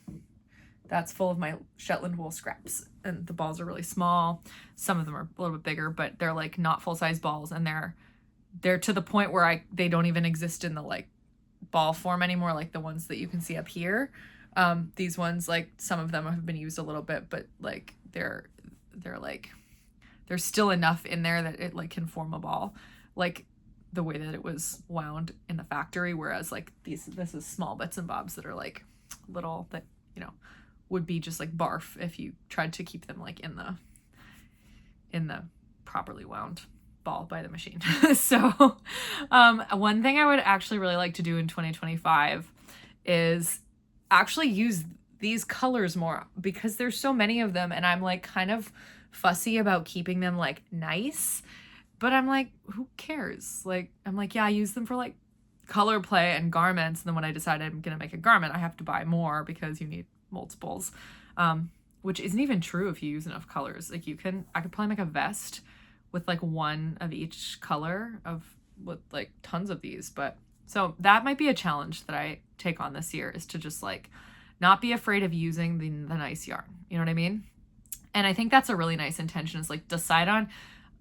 [SPEAKER 6] that's full of my Shetland wool scraps and the balls are really small. Some of them are a little bit bigger, but they're like not full-size balls and they're to the point where they don't even exist in the like ball form anymore, like the ones that you can see up here. These ones, like some of them have been used a little bit, but like they're like, there's still enough in there that it like can form a ball, like the way that it was wound in the factory. Whereas like this is small bits and bobs that are like little that, you know, would be just like barf if you tried to keep them like in the properly wound ball by the machine. So one thing I would actually really like to do in 2025 is actually use these colors more because there's so many of them and I'm like kind of fussy about keeping them like nice, but I'm like, who cares? Like, I'm like, yeah, I use them for like color play and garments. And then when I decide I'm going to make a garment, I have to buy more because you need multiples, which isn't even true if you use enough colors. Like I could probably make a vest with like one of each color with like tons of these. But so that might be a challenge that I take on this year is to just like not be afraid of using the nice yarn. You know what I mean? And I think that's a really nice intention is like decide on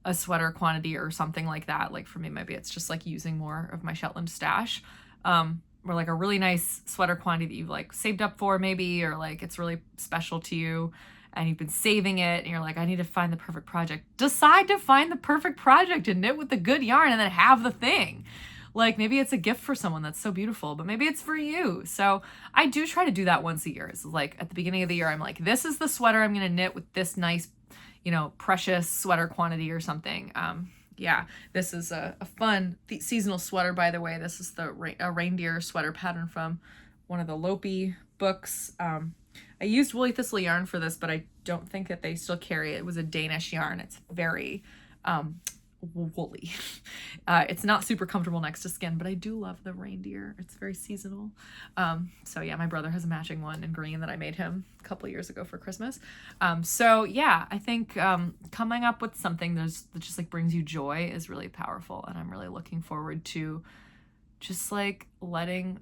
[SPEAKER 6] a sweater quantity or something like that. Like for me, maybe it's just like using more of my Shetland stash, or like a really nice sweater quantity that you've like saved up for maybe, or like it's really special to you and you've been saving it and you're like, I need to find the perfect project. Decide to find the perfect project and knit with the good yarn and then have the thing. Like maybe it's a gift for someone that's so beautiful, but maybe it's for you. So I do try to do that once a year. It's like at the beginning of the year, I'm like, this is the sweater I'm going to knit with this nice, you know, precious sweater quantity or something. Yeah, this is a fun seasonal sweater, by the way. This is a reindeer sweater pattern from one of the Lopi books. I used woolly thistle yarn for this, but I don't think that they still carry it. It was a Danish yarn. It's very woolly. It's not super comfortable next to skin, but I do love the reindeer. It's very seasonal. So yeah, my brother has a matching one in green that I made him a couple of years ago for Christmas. So yeah, I think coming up with something that just like brings you joy is really powerful, and I'm really looking forward to just like letting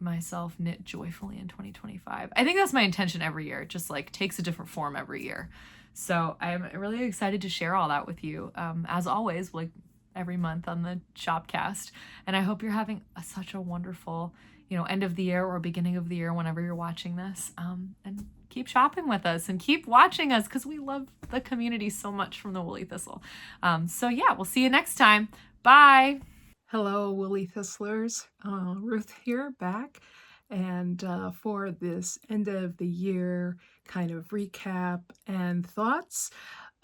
[SPEAKER 6] myself knit joyfully in 2025. I think that's my intention every year. It just like takes a different form every year. So I'm really excited to share all that with you, as always, like every month on the Shopcast. And I hope you're having such a wonderful, you know, end of the year or beginning of the year whenever you're watching this. And keep shopping with us and keep watching us because we love the community so much from the Woolly Thistle. So yeah, we'll see you next time. Bye.
[SPEAKER 7] Hello, Woolly Thistlers. Ruth here, back. And for this end of the year kind of recap and thoughts,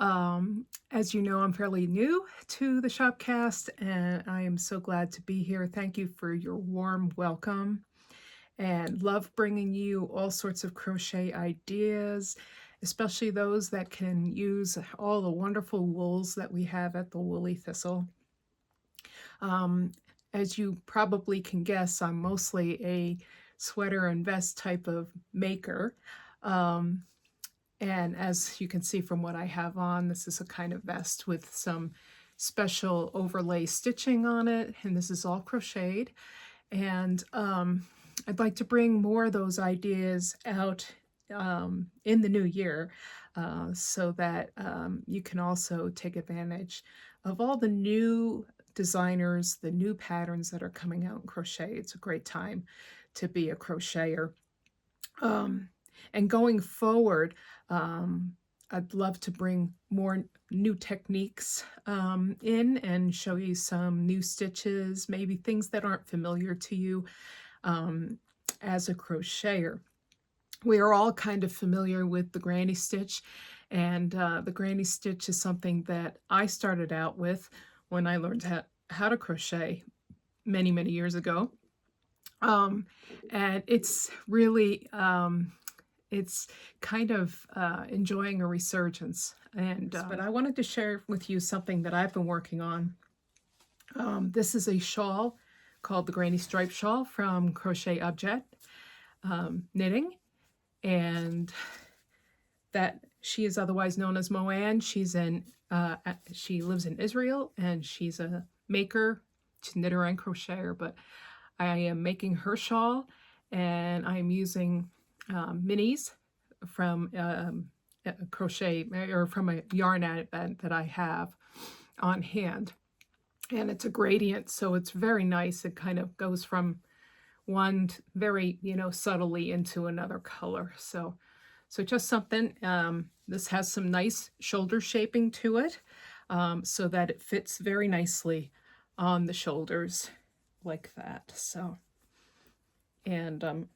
[SPEAKER 7] As you know, I'm fairly new to the Shopcast, and I am so glad to be here. Thank you for your warm welcome, and love bringing you all sorts of crochet ideas, especially those that can use all the wonderful wools that we have at the Woolly Thistle. As you probably can guess, I'm mostly a sweater and vest type of maker. And as you can see from what I have on, this is a kind of vest with some special overlay stitching on it, and this is all crocheted. And I'd like to bring more of those ideas out in the new year, so that you can also take advantage of all the new designers, the new patterns that are coming out in crochet. It's a great time to be a crocheter. And going forward, I'd love to bring more new techniques in and show you some new stitches, maybe things that aren't familiar to you as a crocheter. We are all kind of familiar with the granny stitch, and the granny stitch is something that I started out with when I learned how to crochet many, many years ago. And it's really, it's kind of enjoying a resurgence. And but I wanted to share with you something that I've been working on. This is a shawl called the Granny Stripe Shawl from Crochet Object Knitting, and that she is otherwise known as Moanne. She lives in Israel, and she's a maker. She's a knitter and crocheter, but I am making her shawl, and I'm using minis from a crochet, or from a yarn advent that I have on hand. And it's a gradient, so it's very nice. It kind of goes from one very, subtly into another color. So just something, this has some nice shoulder shaping to it, so that it fits very nicely on the shoulders like that. So, and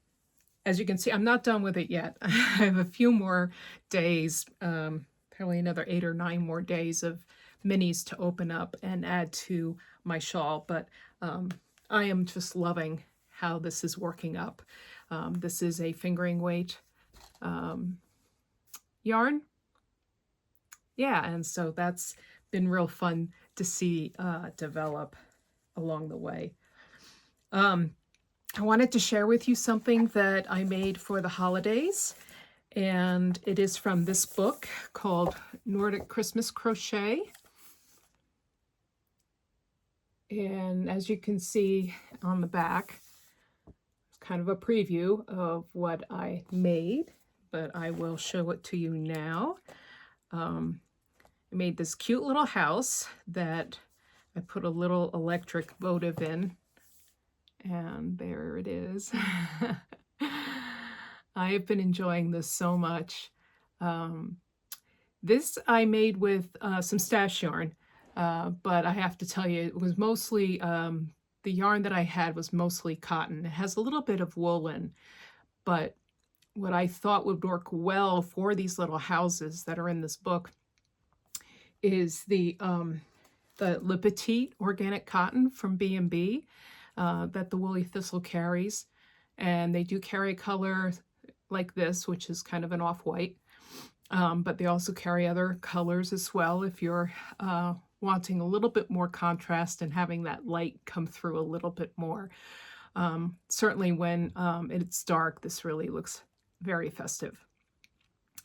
[SPEAKER 7] as you can see, I'm not done with it yet. I have a few more days, probably another 8 or 9 more days of minis to open up and add to my shawl. But I am just loving how this is working up. This is a fingering weight yarn. Yeah, and so that's been real fun to see develop along the way. I wanted to share with you something that I made for the holidays, and it is from this book called Nordic Christmas Crochet. And as you can see on the back, it's kind of a preview of what I made, but I will show it to you now. I made this cute little house that I put a little electric votive in, and there it is. I have been enjoying this so much. This I made with some stash yarn, but I have to tell you, it was mostly, the yarn that I had was mostly cotton. It has a little bit of woolen, but what I thought would work well for these little houses that are in this book is the Le Petit organic cotton from B&B that the Woolly Thistle carries. And they do carry a color like this, which is kind of an off-white, but they also carry other colors as well if you're wanting a little bit more contrast and having that light come through a little bit more. Certainly when it's dark, this really looks very festive.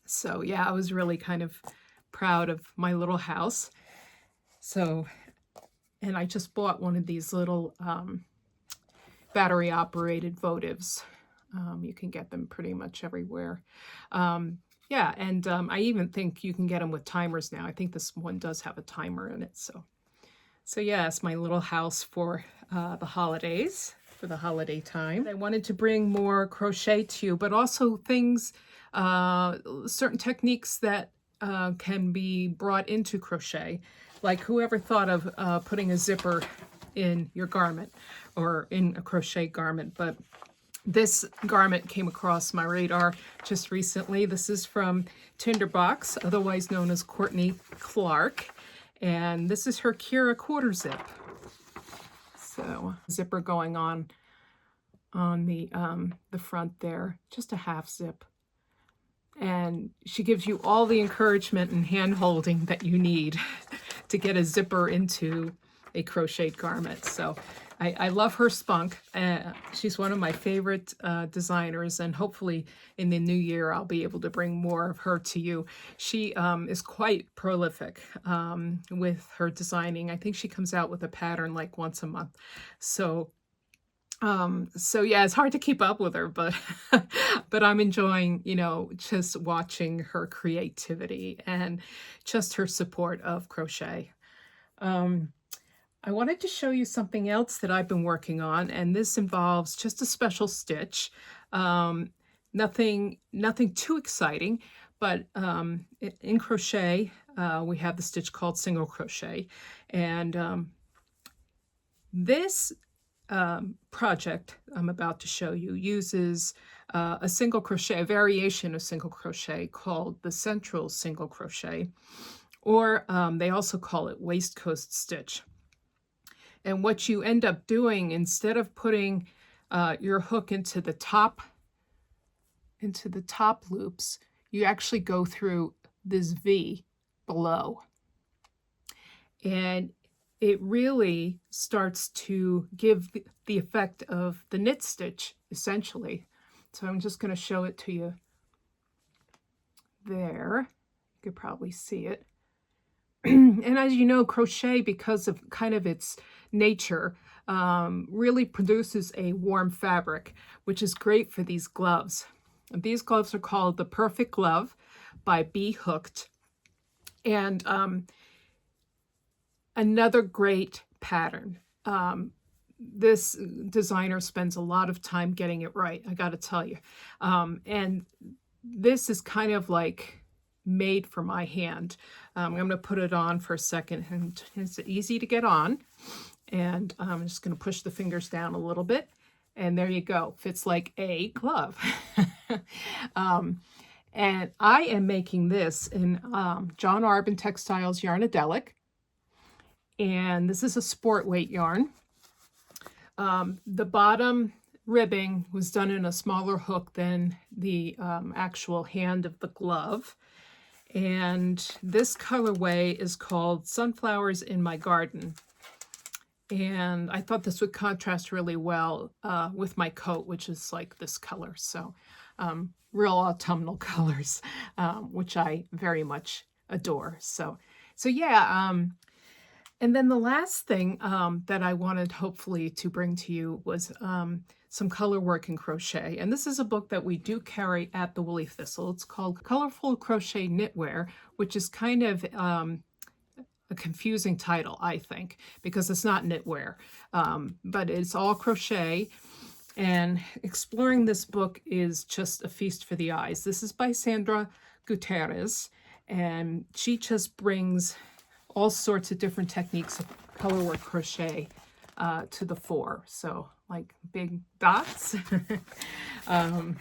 [SPEAKER 7] So yeah, I was really kind of proud of my little house. So, and I just bought one of these little battery operated votives. You can get them pretty much everywhere. Yeah, and I even think you can get them with timers now. I think this one does have a timer in it. So yeah, it's my little house for the holidays, for the holiday time. I wanted to bring more crochet to you, but also things, certain techniques that can be brought into crochet. Like whoever thought of putting a zipper in your garment or in a crochet garment, but This garment came across my radar just recently. This is from Tinderbox, otherwise known as Courtney Clark. And this is her Kira quarter zip. So zipper going on the front there, just a half zip. And she gives you all the encouragement and hand holding that you need to get a zipper into a crocheted garment. So I love her spunk. She's one of my favorite designers, and hopefully in the new year I'll be able to bring more of her to you. She is quite prolific with her designing. I think she comes out with a pattern like once a month. So yeah, it's hard to keep up with her, but but I'm enjoying, you know, just watching her creativity and just her support of crochet. I wanted to show you something else that I've been working on, and this involves just a special stitch. Nothing too exciting, but in crochet, we have the stitch called single crochet. And this project I'm about to show you uses a single crochet, a variation of single crochet called the central single crochet, or they also call it waistcoat stitch. And what you end up doing, instead of putting your hook into the top loops, you actually go through this V below. And it really starts to give the effect of the knit stitch, essentially. So I'm just going to show it to you there. You could probably see it. And as you know, crochet, because of kind of its nature, really produces a warm fabric, which is great for these gloves. And these gloves are called the Perfect Glove by Be Hooked. And another great pattern. This designer spends a lot of time getting it right, I got to tell you. And this is kind of like made for my hand. I'm going to put it on for a second, and it's easy to get on. And I'm just going to push the fingers down a little bit, and there you go. Fits like a glove. And I am making this in John Arbin Textiles Yarnadelic. And this is a sport weight yarn. The bottom ribbing was done in a smaller hook than the actual hand of the glove. And this colorway is called Sunflowers in My Garden. And I thought this would contrast really well with my coat, which is like this color. So real autumnal colors, which I very much adore. So yeah. And then the last thing that I wanted hopefully to bring to you was some color work in crochet. And this is a book that we do carry at the Woolly Thistle. It's called Colorful Crochet Knitwear, which is kind of a confusing title, I think, because it's not knitwear, but it's all crochet. And exploring this book is just a feast for the eyes. This is by Sandra Gutierrez, and she just brings all sorts of different techniques of color work crochet to the fore. So like big dots and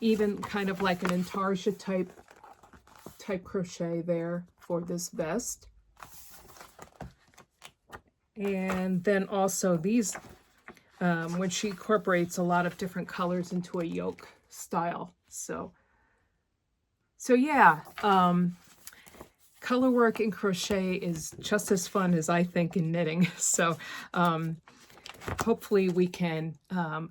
[SPEAKER 7] even kind of like an intarsia type crochet there for this vest. And then also these, when she incorporates a lot of different colors into a yoke style. So yeah, color work in crochet is just as fun as I think in knitting. So hopefully we can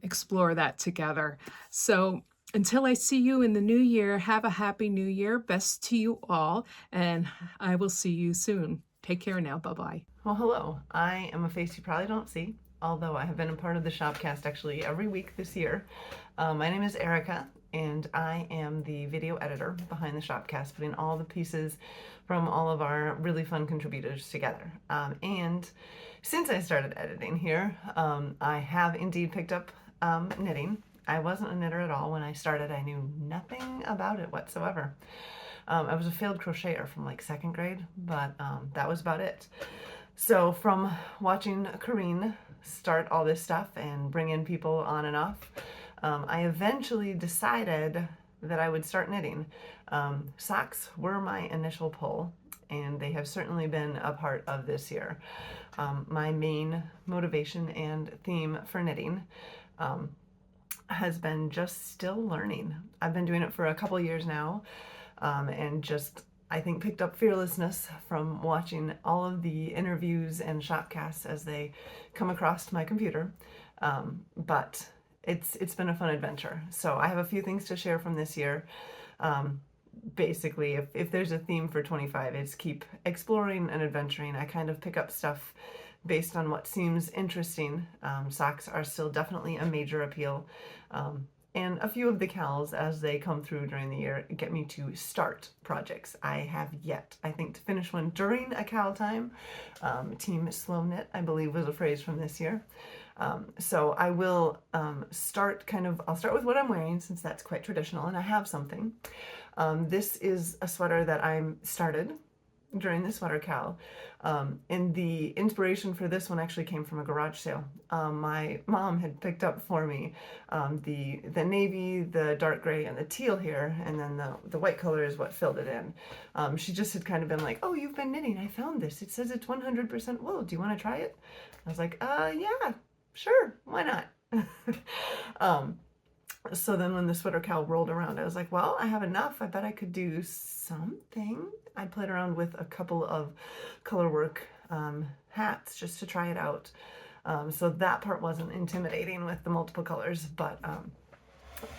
[SPEAKER 7] explore that together. So until I see you in the new year, have a happy new year. Best to you all, and I will see you soon. Take care now. Bye-bye.
[SPEAKER 8] Well, hello. I am a face you probably don't see, although I have been a part of the Shopcast actually every week this year. My name is Erika, and I am the video editor behind the Shopcast, putting all the pieces from all of our really fun contributors together. And since I started editing here, I have indeed picked up knitting. I wasn't a knitter at all when I started. I knew nothing about it whatsoever. I was a failed crocheter from like 2nd grade, but that was about it. So from watching Corinne start all this stuff and bring in people on and off, I eventually decided that I would start knitting. Socks were my initial pull, and they have certainly been a part of this year. My main motivation and theme for knitting has been just still learning. I've been doing it for a couple years now, and just, I think, picked up fearlessness from watching all of the interviews and shopcasts as they come across my computer. But it's been a fun adventure. So I have a few things to share from this year. Basically, if there's a theme for 25, it's keep exploring and adventuring. I kind of pick up stuff based on what seems interesting. Socks are still definitely a major appeal. And a few of the cals, as they come through during the year, get me to start projects. I have yet, I think, to finish one during a cal time. Team Slow Knit, I believe, was a phrase from this year. So I will I'll start with what I'm wearing, since that's quite traditional, and I have something. This is a sweater that I started during the sweater cal. And the inspiration for this one actually came from a garage sale. My mom had picked up for me the navy, the dark gray, and the teal here, and then the white color is what filled it in. She just had kind of been like, "Oh, you've been knitting, I found this. It says it's 100% wool. Do you want to try it?" I was like, yeah, sure, why not?" So then when the sweater cal rolled around, I was like, well, I have enough. I bet I could do something. I played around with a couple of color work hats just to try it out. So that part wasn't intimidating with the multiple colors, but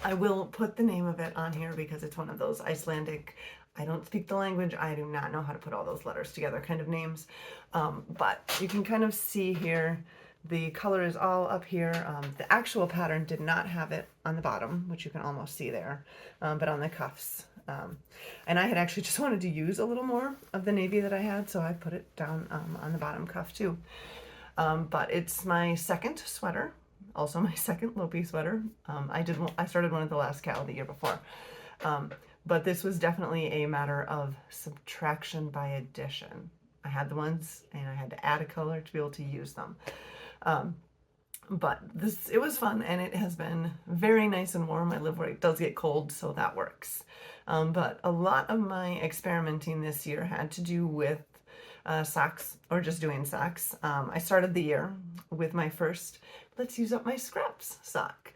[SPEAKER 8] I will put the name of it on here because it's one of those Icelandic, I don't speak the language, I do not know how to put all those letters together kind of names. But you can kind of see here, the color is all up here. The actual pattern did not have it on the bottom, which you can almost see there, but on the cuffs. And I had actually just wanted to use a little more of the navy that I had, so I put it down on the bottom cuff too. But it's my second sweater, also my second Lopi sweater. I started one at the last cal the year before. But this was definitely a matter of subtraction by addition. I had the ones and I had to add a color to be able to use them. But it was fun, and it has been very nice and warm. I live where it does get cold, so that works. But a lot of my experimenting this year had to do with socks, or just doing socks. I started the year with my first let's use up my scraps sock.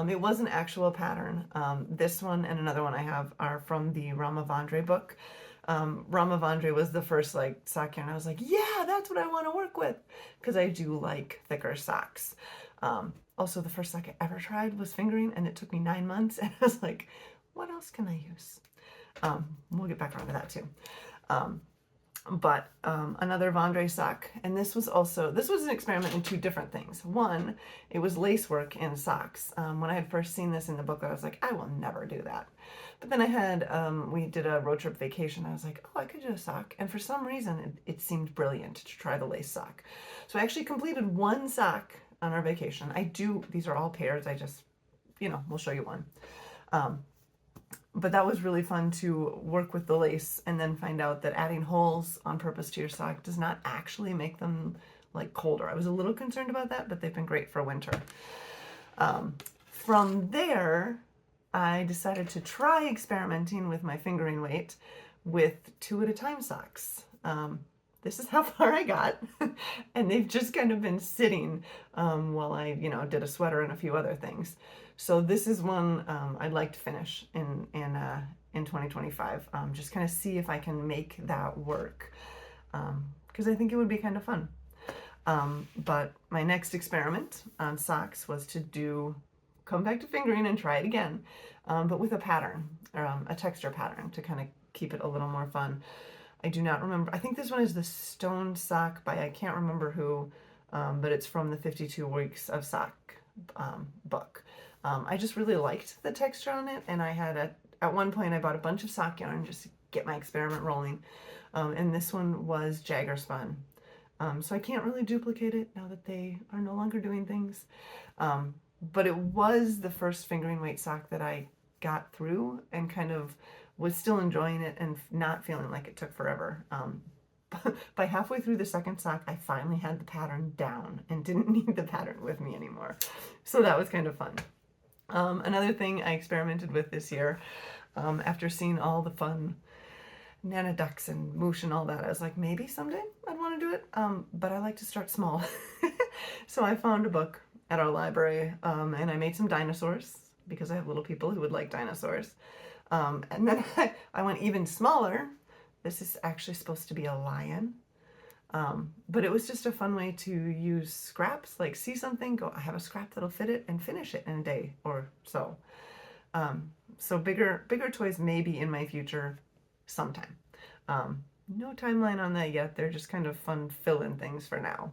[SPEAKER 8] It was an actual pattern. This one and another one I have are from the Ramavandre book. Ramavandre was the first sock yarn. I was like, yeah, that's what I want to work with, because I do like thicker socks. Also, the first sock I ever tried was fingering, and it took me 9 months, and I was like, what else can I use? We'll get back around to that too. But another Vandre sock, and this was an experiment in two different things. One, it was lace work in socks. When I had first seen this in the book, I was like, I will never do that. But then I had, we did a road trip vacation. I was like, oh, I could do a sock. And for some reason, it seemed brilliant to try the lace sock. So I actually completed one sock on our vacation. These are all pairs. I just, we'll show you one. But that was really fun to work with the lace and then find out that adding holes on purpose to your sock does not actually make them colder. I was a little concerned about that, but they've been great for winter. From there, I decided to try experimenting with my fingering weight with 2 at a time socks. This is how far I got, and they've just kind of been sitting while I, did a sweater and a few other things. So this is one I'd like to finish in 2025. Just kind of see if I can make that work, because I think it would be kind of fun. But my next experiment on socks was to come back to fingering and try it again, but with a pattern, a texture pattern, to kind of keep it a little more fun. I do not remember. I think this one is the Stone Sock by I can't remember who, but it's from the 52 Weeks of Sock book. I just really liked the texture on it, and I had at one point I bought a bunch of sock yarn just to get my experiment rolling, and this one was Jagger Spun. So I can't really duplicate it now that they are no longer doing things. But it was the first fingering weight sock that I got through and kind of was still enjoying it and not feeling like it took forever. by halfway through the second sock, I finally had the pattern down and didn't need the pattern with me anymore. So that was kind of fun. Another thing I experimented with this year, after seeing all the fun Nana ducks and moosh and all that, I was like, maybe someday I'd want to do it, but I like to start small. So I found a book at our library, and I made some dinosaurs because I have little people who would like dinosaurs. And then I went even smaller. This is actually supposed to be a lion. But it was just a fun way to use scraps, like see something, go, I have a scrap that'll fit it, and finish it in a day or so. So bigger toys may be in my future sometime. No timeline on that yet. They're just kind of fun fill-in things for now.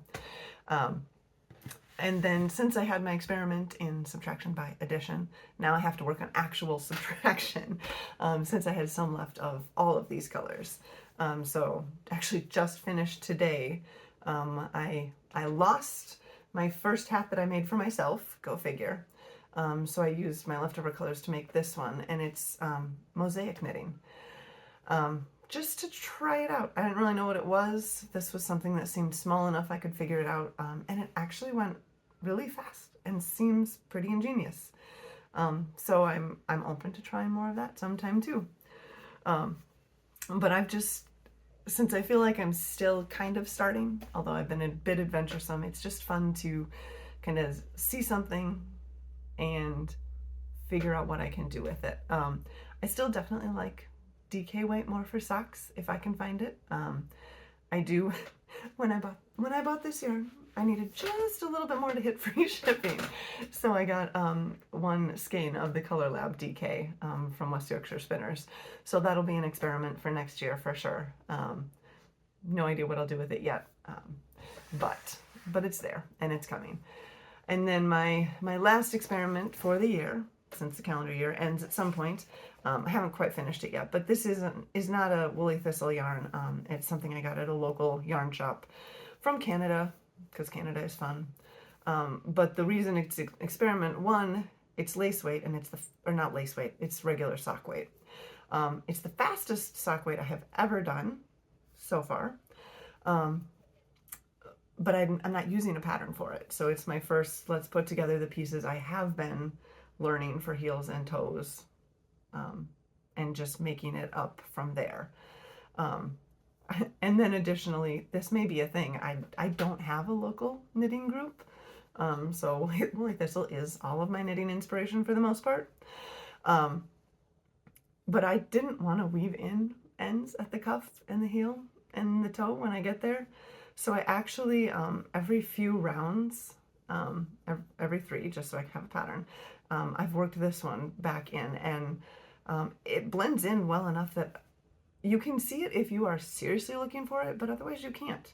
[SPEAKER 8] And then since I had my experiment in subtraction by addition, now I have to work on actual subtraction, since I had some left of all of these colors. So actually just finished today. I lost my first hat that I made for myself, go figure. So I used my leftover colors to make this one, and it's mosaic knitting. Just to try it out. I didn't really know what it was. This was something that seemed small enough I could figure it out, and it actually went really fast and seems pretty ingenious. So I'm open to trying more of that sometime too. But I've just, since I feel like I'm still kind of starting, although I've been a bit adventuresome, it's just fun to kind of see something and figure out what I can do with it. I still definitely like DK white more for socks if I can find it. I do. When I bought this yarn, I needed just a little bit more to hit free shipping, so I got one skein of the Colour Lab DK from West Yorkshire Spinners. So that'll be an experiment for next year for sure. No idea what I'll do with it yet, but it's there and it's coming. And then my last experiment for the year, since the calendar year ends at some point, I haven't quite finished it yet, but this is not a woolly thistle yarn. It's something I got at a local yarn shop from Canada, because Canada is fun. But the reason it's an experiment, one, it's lace weight, and not lace weight, it's regular sock weight. It's the fastest sock weight I have ever done so far. But I'm not using a pattern for it. So it's my first, let's put together the pieces I have been learning for heels and toes, and just making it up from there. And then additionally, this may be a thing. I don't have a local knitting group. So Woolly Thistle is all of my knitting inspiration for the most part. But I didn't want to weave in ends at the cuff and the heel and the toe when I get there. So I actually, every few rounds, every 3, just so I can have a pattern, I've worked this one back in, and it blends in well enough that you can see it if you are seriously looking for it, but otherwise you can't.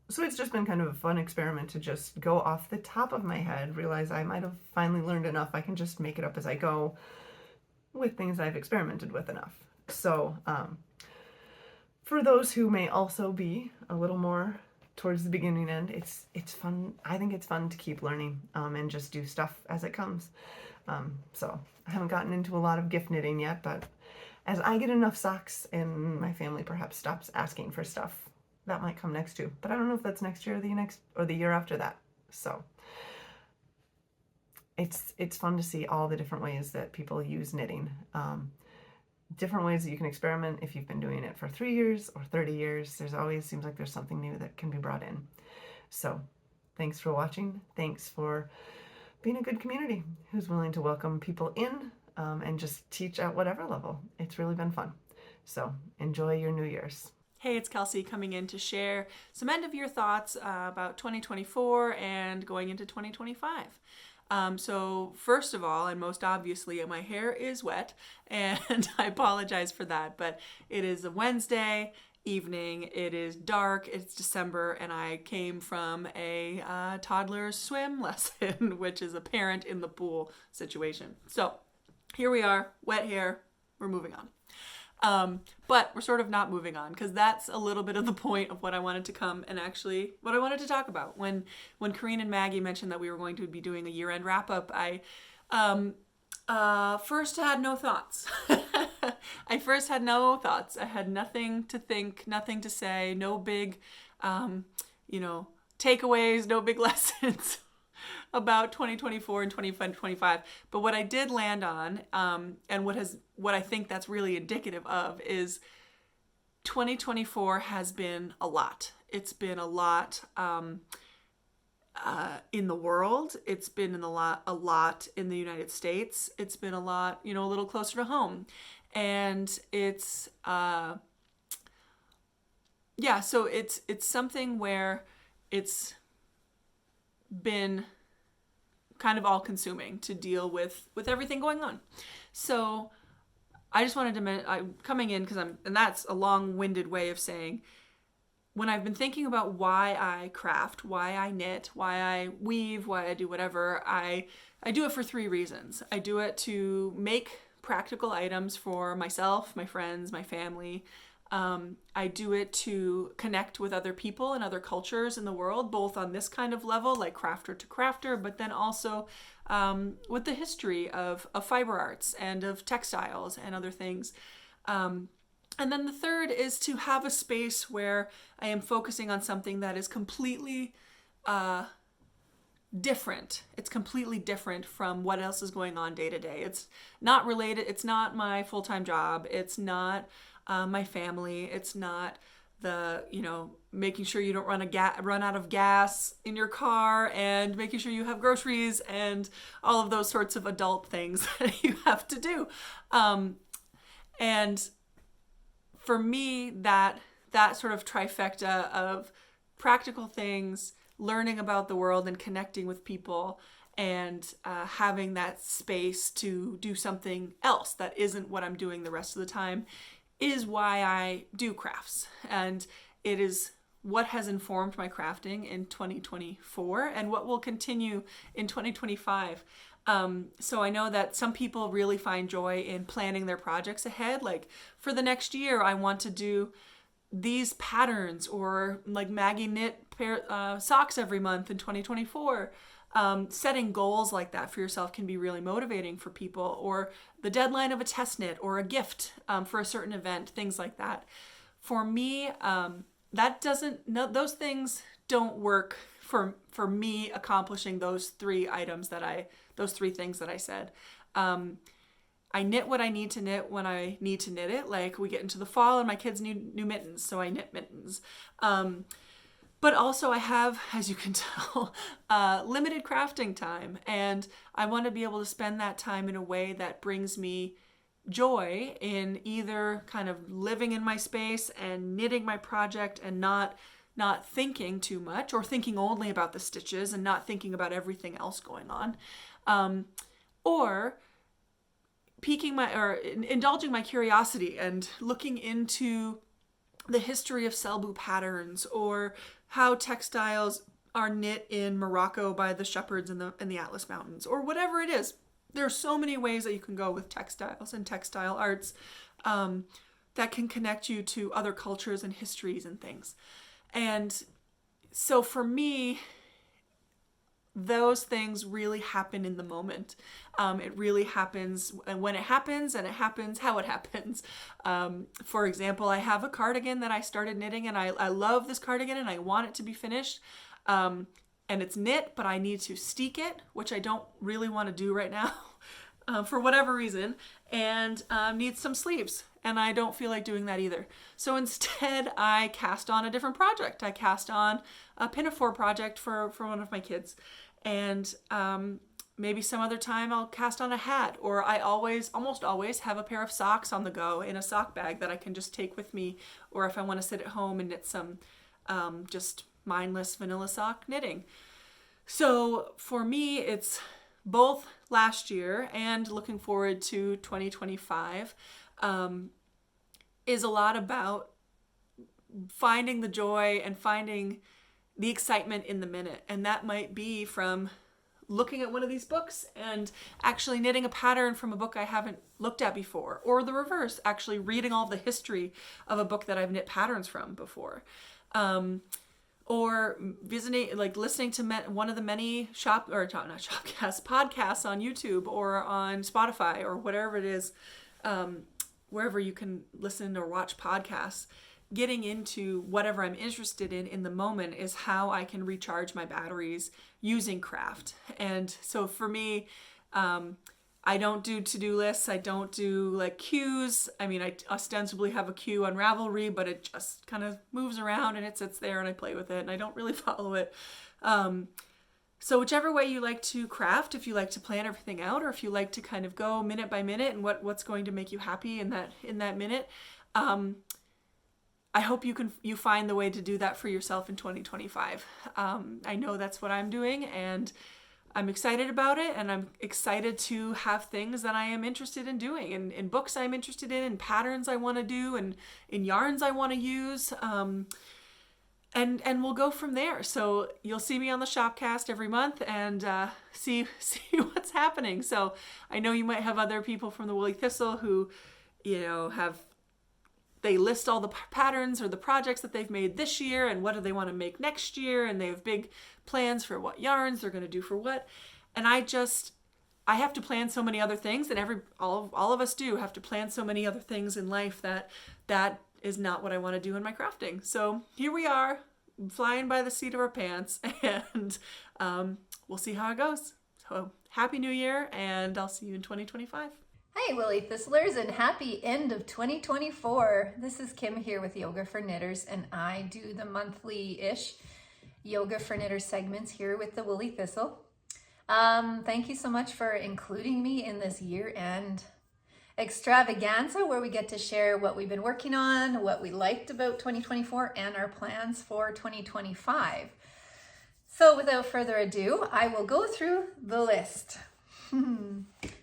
[SPEAKER 8] So it's just been kind of a fun experiment to just go off the top of my head, realize I might have finally learned enough. I can just make it up as I go with things I've experimented with enough. So for those who may also be a little more towards the beginning end, it's fun. I think it's fun to keep learning and just do stuff as it comes. So I haven't gotten into a lot of gift knitting yet, but as I get enough socks and my family perhaps stops asking for stuff, that might come next too. But I don't know if that's next year or the year after that. So it's fun to see all the different ways that people use knitting. Different ways that you can experiment. If you've been doing it for 3 years or 30 years, there's always seems like there's something new that can be brought in. So thanks for watching. Thanks for being a good community who's willing to welcome people in and just teach at whatever level. It's really been fun. So enjoy your New Year's.
[SPEAKER 9] Hey, it's Kelsey coming in to share some end of year thoughts about 2024 and going into 2025. So first of all, and most obviously, my hair is wet, and I apologize for that, but it is a Wednesday evening, it is dark, it's December, and I came from a toddler swim lesson, which is a parent in the pool situation. So here we are, wet hair, we're moving on. But we're sort of not moving on, because that's a little bit of the point of what I wanted to come and actually what I wanted to talk about. When Corinne and Maggie mentioned that we were going to be doing a year-end wrap-up, First, I had no thoughts. I first had no thoughts. I had nothing to think, nothing to say, no big, takeaways, no big lessons about 2024 and 2025. But what I did land on, and what I think that's really indicative of, is 2024 has been a lot. It's been a lot in the world. It's been a lot in the United States. It's been a lot, a little closer to home. And it's, so it's something where it's been kind of all consuming to deal with everything going on. So I just wanted to I'm coming in and that's a long-winded way of saying, when I've been thinking about why I craft, why I knit, why I weave, why I do whatever, I do it for 3 reasons. I do it to make practical items for myself, my friends, my family. I do it to connect with other people and other cultures in the world, both on this kind of level, like crafter to crafter, but then also with the history of fiber arts and of textiles and other things. And then the third is to have a space where I am focusing on something that is completely different. It's completely different from what else is going on day to day. It's not related. It's not my full-time job. It's not my family. It's not the, making sure you don't run out of gas in your car and making sure you have groceries and all of those sorts of adult things that you have to do. And for me, that sort of trifecta of practical things, learning about the world and connecting with people, and having that space to do something else that isn't what I'm doing the rest of the time is why I do crafts. And it is what has informed my crafting in 2024 and what will continue in 2025. So I know that some people really find joy in planning their projects ahead. Like for the next year, I want to do these patterns, or like Maggie knit socks every month in 2024. Setting goals like that for yourself can be really motivating for people, or the deadline of a test knit or a gift for a certain event, things like that. For me, those things don't work for me accomplishing those 3 things that I said. I knit what I need to knit when I need to knit it. Like we get into the fall and my kids need new mittens, so I knit mittens. But also I have, as you can tell, limited crafting time, and I want to be able to spend that time in a way that brings me joy in either kind of living in my space and knitting my project and not thinking too much, or thinking only about the stitches and not thinking about everything else going on, or indulging my curiosity and looking into the history of Selbu patterns, or how textiles are knit in Morocco by the shepherds in the Atlas Mountains, or whatever it is. There are so many ways that you can go with textiles and textile arts that can connect you to other cultures and histories and things. And so for me, those things really happen in the moment. It really happens when it happens, and it happens how it happens. For example, I have a cardigan that I started knitting, and I love this cardigan and I want it to be finished. And it's knit, but I need to steek it, which I don't really want to do right now for whatever reason, and needs some sleeves. And I don't feel like doing that either. So instead, I cast on a different project. I cast on a pinafore project for one of my kids. And maybe some other time I'll cast on a hat, or I almost always have a pair of socks on the go in a sock bag that I can just take with me, or if I want to sit at home and knit some just mindless vanilla sock knitting. So for me, it's both last year and looking forward to 2025 is a lot about finding the joy and finding the excitement in the minute. And that might be from looking at one of these books and actually knitting a pattern from a book I haven't looked at before, or the reverse, actually reading all the history of a book that I've knit patterns from before. or visiting, like listening to one of the many podcasts on YouTube or on Spotify or whatever it is, wherever you can listen or watch podcasts. Getting into whatever I'm interested in the moment is how I can recharge my batteries using craft. And so for me, I don't do to-do lists. I don't do like cues. I mean, I ostensibly have a cue on Ravelry, but it just kind of moves around and it sits there and I play with it and I don't really follow it. So whichever way you like to craft, if you like to plan everything out, or if you like to kind of go minute by minute and what's going to make you happy in that minute, I hope you find the way to do that for yourself in 2025. I know that's what I'm doing, and I'm excited about it, and I'm excited to have things that I am interested in doing, and in books I'm interested in patterns I want to do, and in yarns I want to use, and we'll go from there. So you'll see me on the Shopcast every month and see what's happening. So I know you might have other people from the Woolly Thistle who, they list all the patterns or the projects that they've made this year and what do they want to make next year, and they have big plans for what yarns they're going to do for what. And I have to plan so many other things, and all of us do have to plan so many other things in life that is not what I want to do in my crafting. So here we are, flying by the seat of our pants, and we'll see how it goes. So Happy New Year, and I'll see you in 2025.
[SPEAKER 10] Hey Woolly Thistlers, and happy end of 2024. This is Kim here with Yoga for Knitters, and I do the monthly-ish Yoga for Knitters segments here with the Woolly Thistle. Thank you so much for including me in this year-end extravaganza where we get to share what we've been working on, what we liked about 2024, and our plans for 2025. So without further ado, I will go through the list.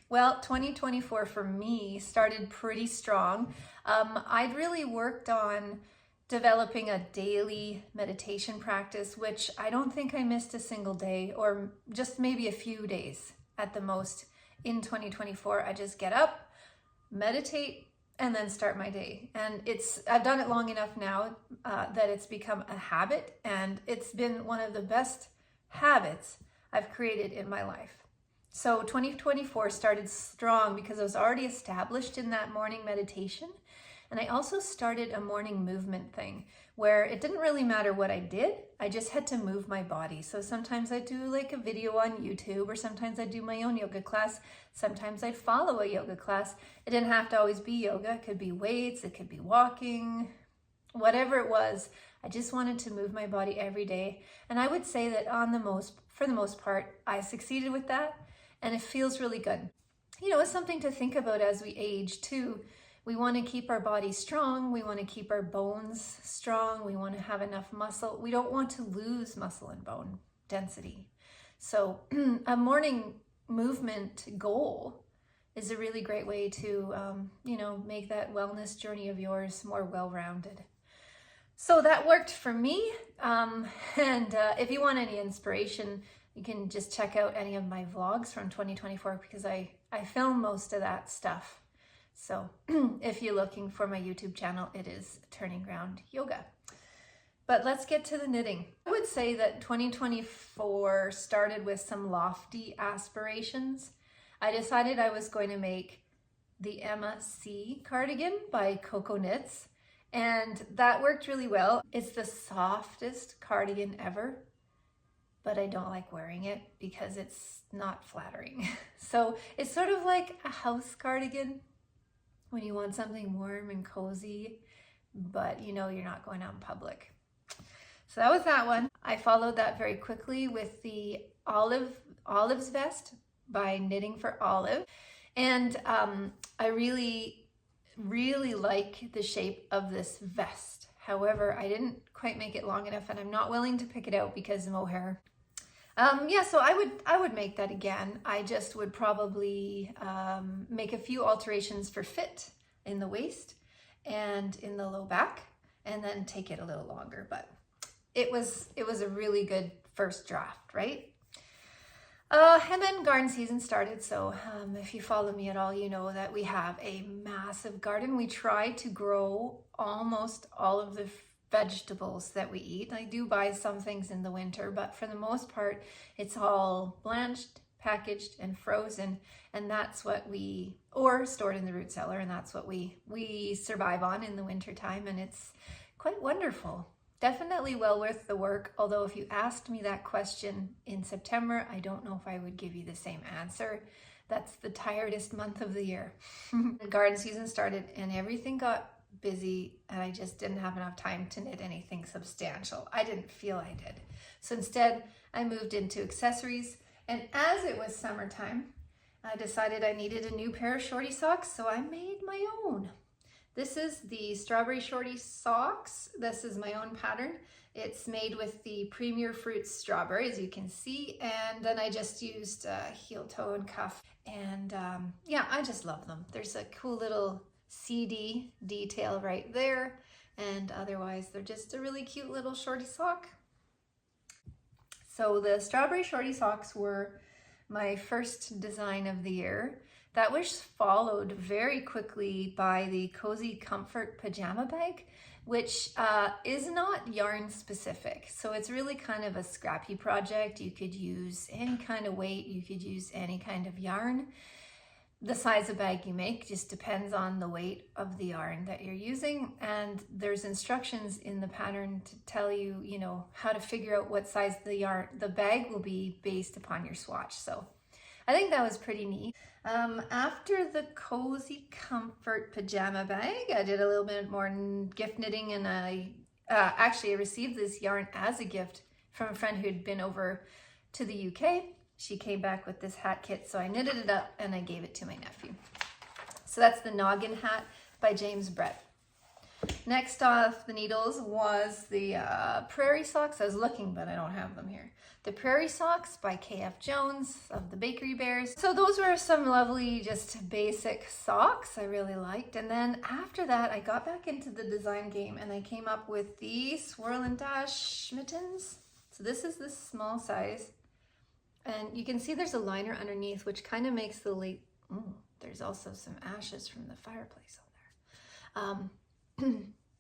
[SPEAKER 10] Well, 2024 for me started pretty strong. I'd really worked on developing a daily meditation practice, which I don't think I missed a single day, or just maybe a few days at the most in 2024. I just get up, meditate, and then start my day. And I've done it long enough now that it's become a habit, and it's been one of the best habits I've created in my life. So 2024 started strong because I was already established in that morning meditation. And I also started a morning movement thing where it didn't really matter what I did. I just had to move my body. So sometimes I do like a video on YouTube, or sometimes I do my own yoga class. Sometimes I follow a yoga class. It didn't have to always be yoga. It could be weights, it could be walking, whatever it was. I just wanted to move my body every day. And I would say that for the most part, I succeeded with that. And it feels really good. It's something to think about as we age too. We want to keep our body strong. We want to keep our bones strong. We want to have enough muscle. We don't want to lose muscle and bone density. So a morning movement goal is a really great way to, make that wellness journey of yours more well-rounded. So that worked for me. And if you want any inspiration, you can just check out any of my vlogs from 2024 because I film most of that stuff. So if you're looking for my YouTube channel, it is Turning Ground Yoga. But let's get to the knitting. I would say that 2024 started with some lofty aspirations. I decided I was going to make the Emma C cardigan by Coco Knits, and that worked really well. It's the softest cardigan ever, but I don't like wearing it because it's not flattering. So it's sort of like a house cardigan when you want something warm and cozy, but you're not going out in public. So that was that one. I followed that very quickly with the Olive's vest by Knitting for Olive. And I really, really like the shape of this vest. However, I didn't quite make it long enough, and I'm not willing to pick it out because mohair. So I would make that again. I just would probably make a few alterations for fit in the waist and in the low back, and then take it a little longer. But it was a really good first draft, right? And then garden season started. So if you follow me at all, you know that we have a massive garden. We try to grow almost all of the vegetables that we eat. I do buy some things in the winter, but for the most part, it's all blanched, packaged, and frozen, and that's what or stored in the root cellar, and that's what we survive on in the winter time, and it's quite wonderful. Definitely well worth the work, although if you asked me that question in September, I don't know if I would give you the same answer. That's the tiredest month of the year. The garden season started and everything got busy, and I just didn't have enough time to knit anything substantial. I didn't feel I did. So instead, I moved into accessories, and as it was summertime, I decided I needed a new pair of shorty socks, so I made my own. This is the Strawberry Shorty Socks. This is my own pattern. It's made with the Premier Fruits strawberry, as you can see, and then I just used heel toe and cuff, and yeah, I just love them. There's a cool little CD detail right there, and otherwise they're just a really cute little shorty sock. So the Strawberry Shorty Socks were my first design of the year. That was followed very quickly by the Cozy Comfort Pajama Bag, which is not yarn specific. So it's really kind of a scrappy project. You could use any kind of weight, you could use any kind of yarn. The size of bag you make just depends on the weight of the yarn that you're using, and there's instructions in the pattern to tell you, you know, how to figure out what size the bag will be based upon your swatch. So I think that was pretty neat. After the Cozy Comfort Pajama Bag, I did a little bit more gift knitting, and I actually received this yarn as a gift from a friend who'd been over to the UK. She came back with this hat kit, so I knitted it up and I gave it to my nephew. So that's the Noggin Hat by James Brett. Next off the needles was the Prairie Socks. I was looking, but I don't have them here. The Prairie Socks by KF Jones of the Bakery Bears. So those were some lovely, just basic socks I really liked. And then after that, I got back into the design game and I came up with the Swirl and Dash mittens. So this is the small size. And you can see there's a liner underneath, which kind of makes the there's also some ashes from the fireplace on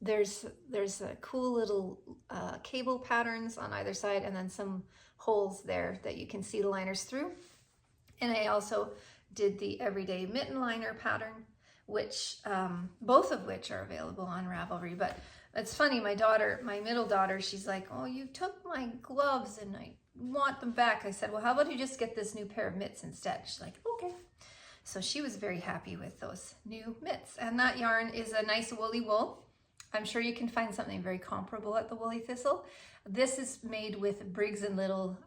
[SPEAKER 10] there. There's a cool little cable patterns on either side, and then some holes there that you can see the liners through. And I also did the Everyday Mitten Liner pattern, which both of which are available on Ravelry. But it's funny, my middle daughter, she's like, "Oh, you took my gloves and I want them back." I said, "Well, how about you just get this new pair of mitts instead?" She's like, "Okay." So she was very happy with those new mitts. And that yarn is a nice woolly wool. I'm sure you can find something very comparable at the Woolly Thistle. This is made with Briggs & Little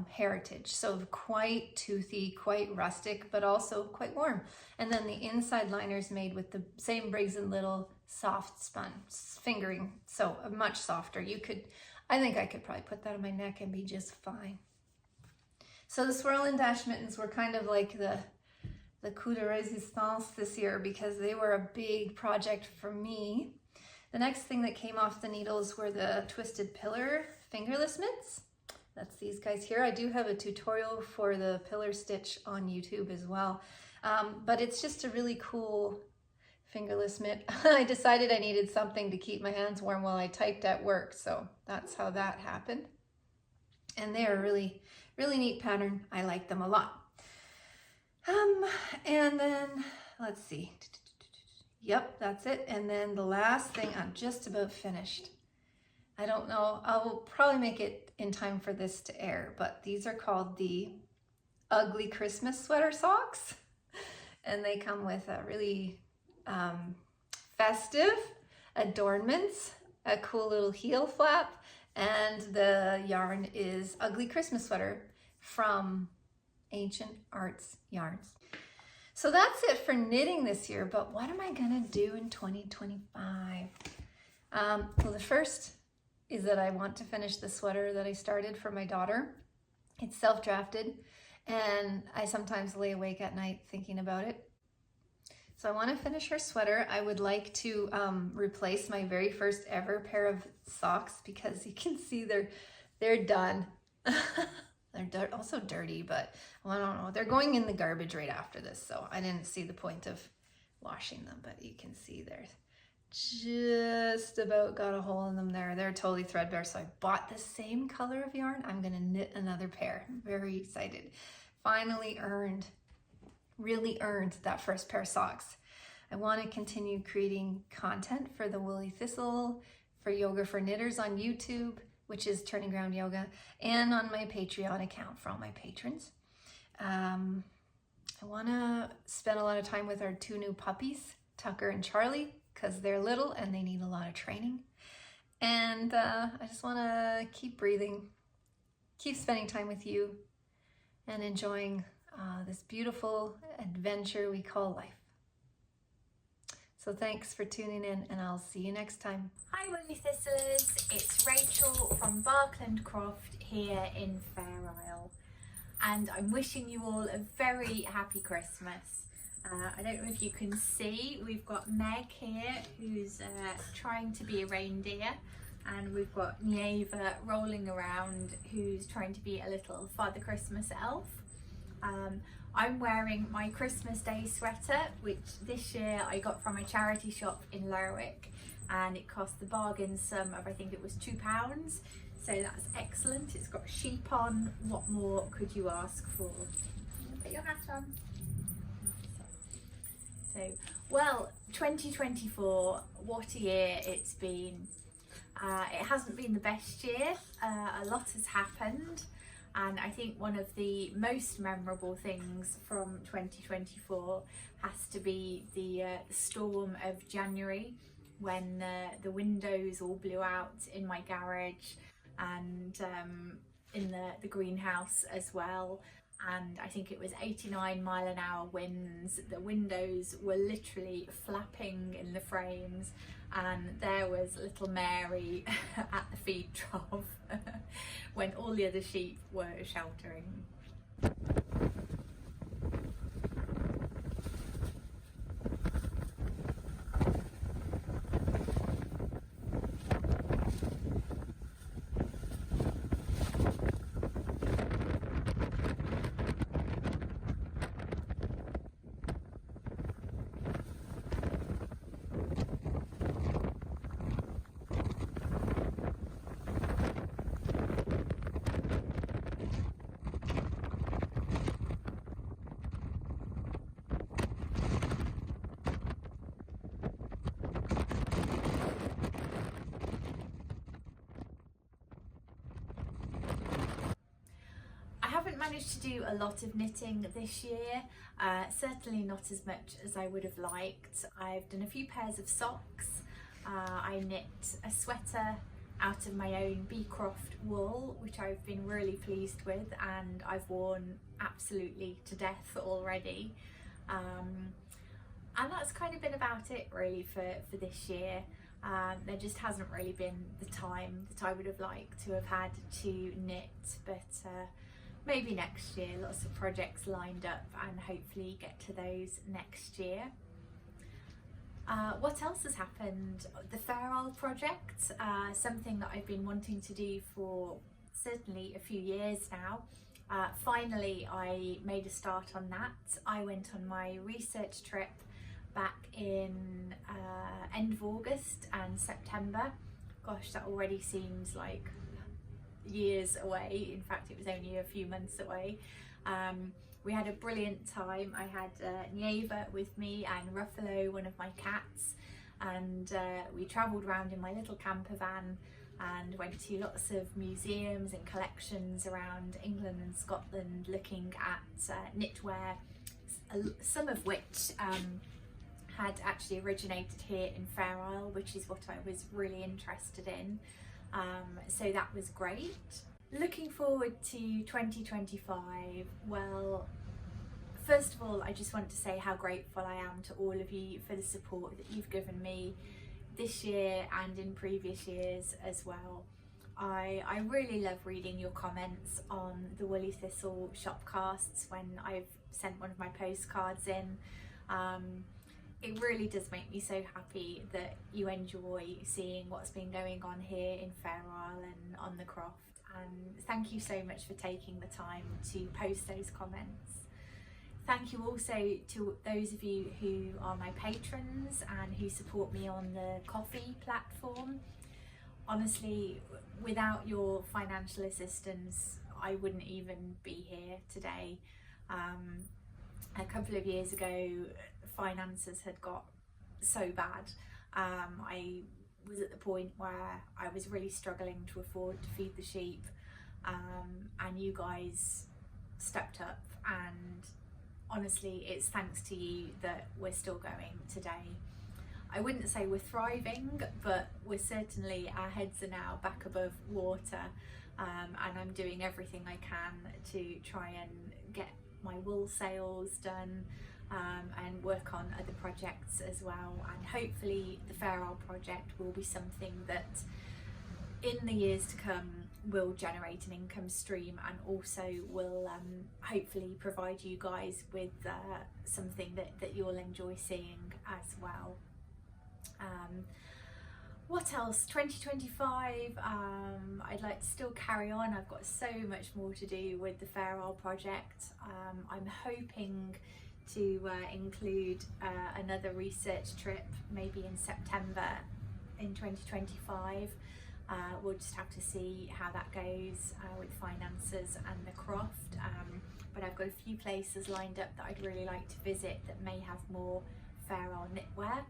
[SPEAKER 10] heritage, so quite toothy, quite rustic, but also quite warm. And then the inside liner is made with the same Briggs & Little soft spun fingering, so much softer. I think I could probably put that on my neck and be just fine. So the Swirl and Dash mittens were kind of like the coup de resistance this year, because they were a big project for me. The next thing that came off the needles were the Twisted Pillar fingerless mitts. That's these guys here. I do have a tutorial for the pillar stitch on YouTube as well. But it's just a really cool fingerless mitt. I decided I needed something to keep my hands warm while I typed at work, so that's how that happened. And they're a really, really neat pattern. I like them a lot. And then, let's see. Yep, that's it. And then the last thing, I'm just about finished. I don't know, I will probably make it in time for this to air, but these are called the Ugly Christmas Sweater Socks. And they come with a really festive adornments, a cool little heel flap, and the yarn is Ugly Christmas Sweater from Ancient Arts Yarns. So that's it for knitting this year, but what am I gonna do in 2025? Well, the first is that I want to finish the sweater that I started for my daughter. It's self-drafted, and I sometimes lay awake at night thinking about it. So I want to finish her sweater. I would like to replace my very first ever pair of socks, because you can see they're done. They're also dirty, but well, I don't know. They're going in the garbage right after this, so I didn't see the point of washing them, but you can see just about got a hole in them there. They're totally threadbare, so I bought the same color of yarn. I'm gonna knit another pair. I'm very excited. Finally really earned that first pair of socks. I want to continue creating content for the Woolly Thistle, for Yoga for Knitters on YouTube, which is Turning Ground Yoga, and on my Patreon account for all my patrons. I want to spend a lot of time with our 2 new puppies, Tucker and Charlie, because they're little and they need a lot of training. And I just want to keep breathing, keep spending time with you, and enjoying this beautiful adventure we call life. So thanks for tuning in, and I'll see you next time.
[SPEAKER 11] Hi Woolly Thistlers, it's Rachel from Barkland Croft here in Fair Isle, and I'm wishing you all a very happy Christmas. I don't know if you can see, we've got Meg here who's trying to be a reindeer, and we've got Nieva rolling around who's trying to be a little Father Christmas elf. I'm wearing my Christmas Day sweater, which this year I got from a charity shop in Lerwick, and it cost the bargain sum of, I think it was £2. So that's excellent. It's got sheep on. What more could you ask for? Put your hat on. So, well, 2024, what a year it's been. It hasn't been the best year. A lot has happened. And I think one of the most memorable things from 2024 has to be the storm of January, when the windows all blew out in my garage and in the greenhouse as well. And I think it was 89-mile-an-hour winds. The windows were literally flapping in the frames, and there was little Mary at the feed trough when all the other sheep were sheltering. Managed to do a lot of knitting this year, certainly not as much as I would have liked. I've done a few pairs of socks. I knit a sweater out of my own Beecroft wool, which I've been really pleased with, and I've worn absolutely to death already. And that's kind of been about it really for this year. There just hasn't really been the time that I would have liked to have had to knit, but maybe next year. Lots of projects lined up, and hopefully get to those next year. What else has happened? The Fair Isle project, something that I've been wanting to do for certainly a few years now. Finally, I made a start on that. I went on my research trip back in end of August and September. Gosh, that already seems like years away. In fact, it was only a few months away. We had a brilliant time. I had Nieva with me and Ruffalo, one of my cats, and we travelled around in my little camper van and went to lots of museums and collections around England and Scotland, looking at knitwear, some of which had actually originated here in Fair Isle, which is what I was really interested in. So that was great. Looking forward to 2025, well, first of all, I just want to say how grateful I am to all of you for the support that you've given me this year and in previous years as well. I really love reading your comments on the Woolly Thistle shopcasts when I've sent one of my postcards in. It really does make me so happy that you enjoy seeing what's been going on here in Fair Isle and on the croft, and thank you so much for taking the time to post those comments. Thank you also to those of you who are my patrons and who support me on the Ko-fi platform. Honestly, without your financial assistance, I wouldn't even be here today. A couple of years ago, finances had got so bad. I was at the point where I was really struggling to afford to feed the sheep, and you guys stepped up, and honestly, it's thanks to you that we're still going today. I wouldn't say we're thriving, but we're certainly, our heads are now back above water, and I'm doing everything I can to try and get my wool sales done, and work on other projects as well. And hopefully the Fair Isle project will be something that in the years to come will generate an income stream, and also will hopefully provide you guys with something that you'll enjoy seeing as well. What else? 2025, I'd like to still carry on. I've got so much more to do with the Fair Isle project. I'm hoping to include another research trip maybe in September in 2025. We'll just have to see how that goes with finances and the craft, but I've got a few places lined up that I'd really like to visit that may have more Fair Isle knitwear.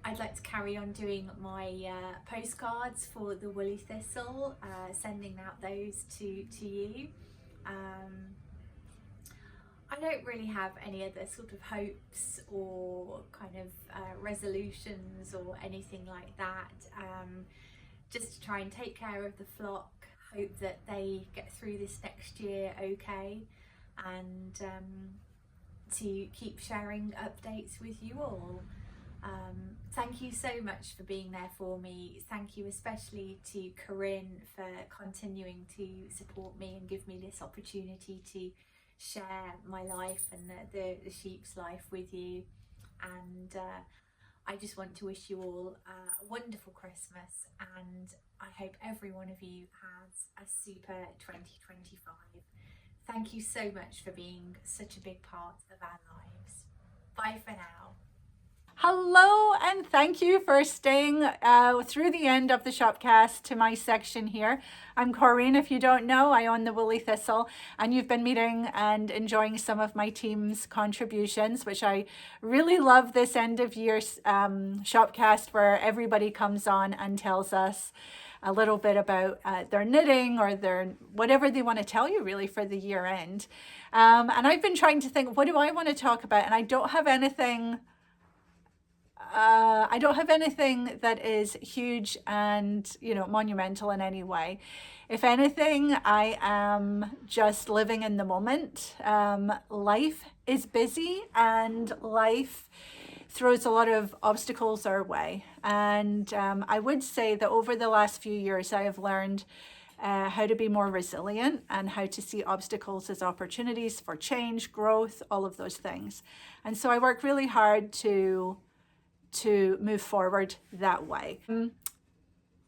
[SPEAKER 11] I'd like to carry on doing my postcards for the Woolly Thistle, sending out those to you. I don't really have any other sort of hopes or kind of resolutions or anything like that. Just to try and take care of the flock, hope that they get through this next year okay, and to keep sharing updates with you all. Thank you so much for being there for me. Thank you especially to Corinne for continuing to support me and give me this opportunity to share my life and the sheep's life with you. And I just want to wish you all a wonderful Christmas, and I hope every one of you has a super 2025. Thank you so much for being such a big part of our lives. Bye for now.
[SPEAKER 1] Hello, and thank you for staying through the end of the Shopcast to my section here. I'm Corinne. If you don't know, I own the Woolly Thistle, and you've been meeting and enjoying some of my team's contributions, which I really love this end of year Shopcast where everybody comes on and tells us a little bit about their knitting or their whatever they want to tell you really for the year end. And I've been trying to think, what do I want to talk about? And I don't have anything that is huge and, you know, monumental in any way. If anything, I am just living in the moment. Life is busy and life throws a lot of obstacles our way. And I would say that over the last few years, I have learned how to be more resilient and how to see obstacles as opportunities for change, growth, all of those things. And so I work really hard to move forward that way.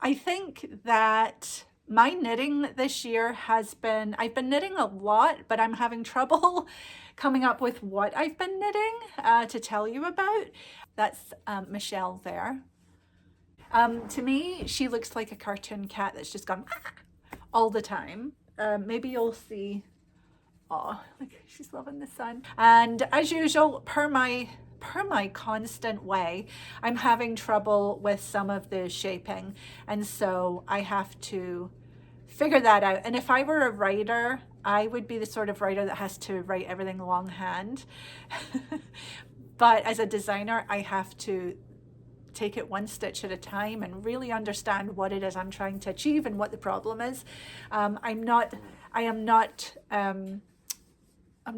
[SPEAKER 1] I think that my knitting this year has been, I've been knitting a lot, but I'm having trouble coming up with what I've been knitting to tell you about. That's Michelle there. To me, she looks like a cartoon cat that's just gone all the time. Maybe you'll see, oh, look, she's loving the sun. And as usual, per my constant way, I'm having trouble with some of the shaping, and so I have to figure that out. And if I were a writer, I would be the sort of writer that has to write everything longhand. But as a designer, I have to take it one stitch at a time and really understand what it is I'm trying to achieve and what the problem is. I'm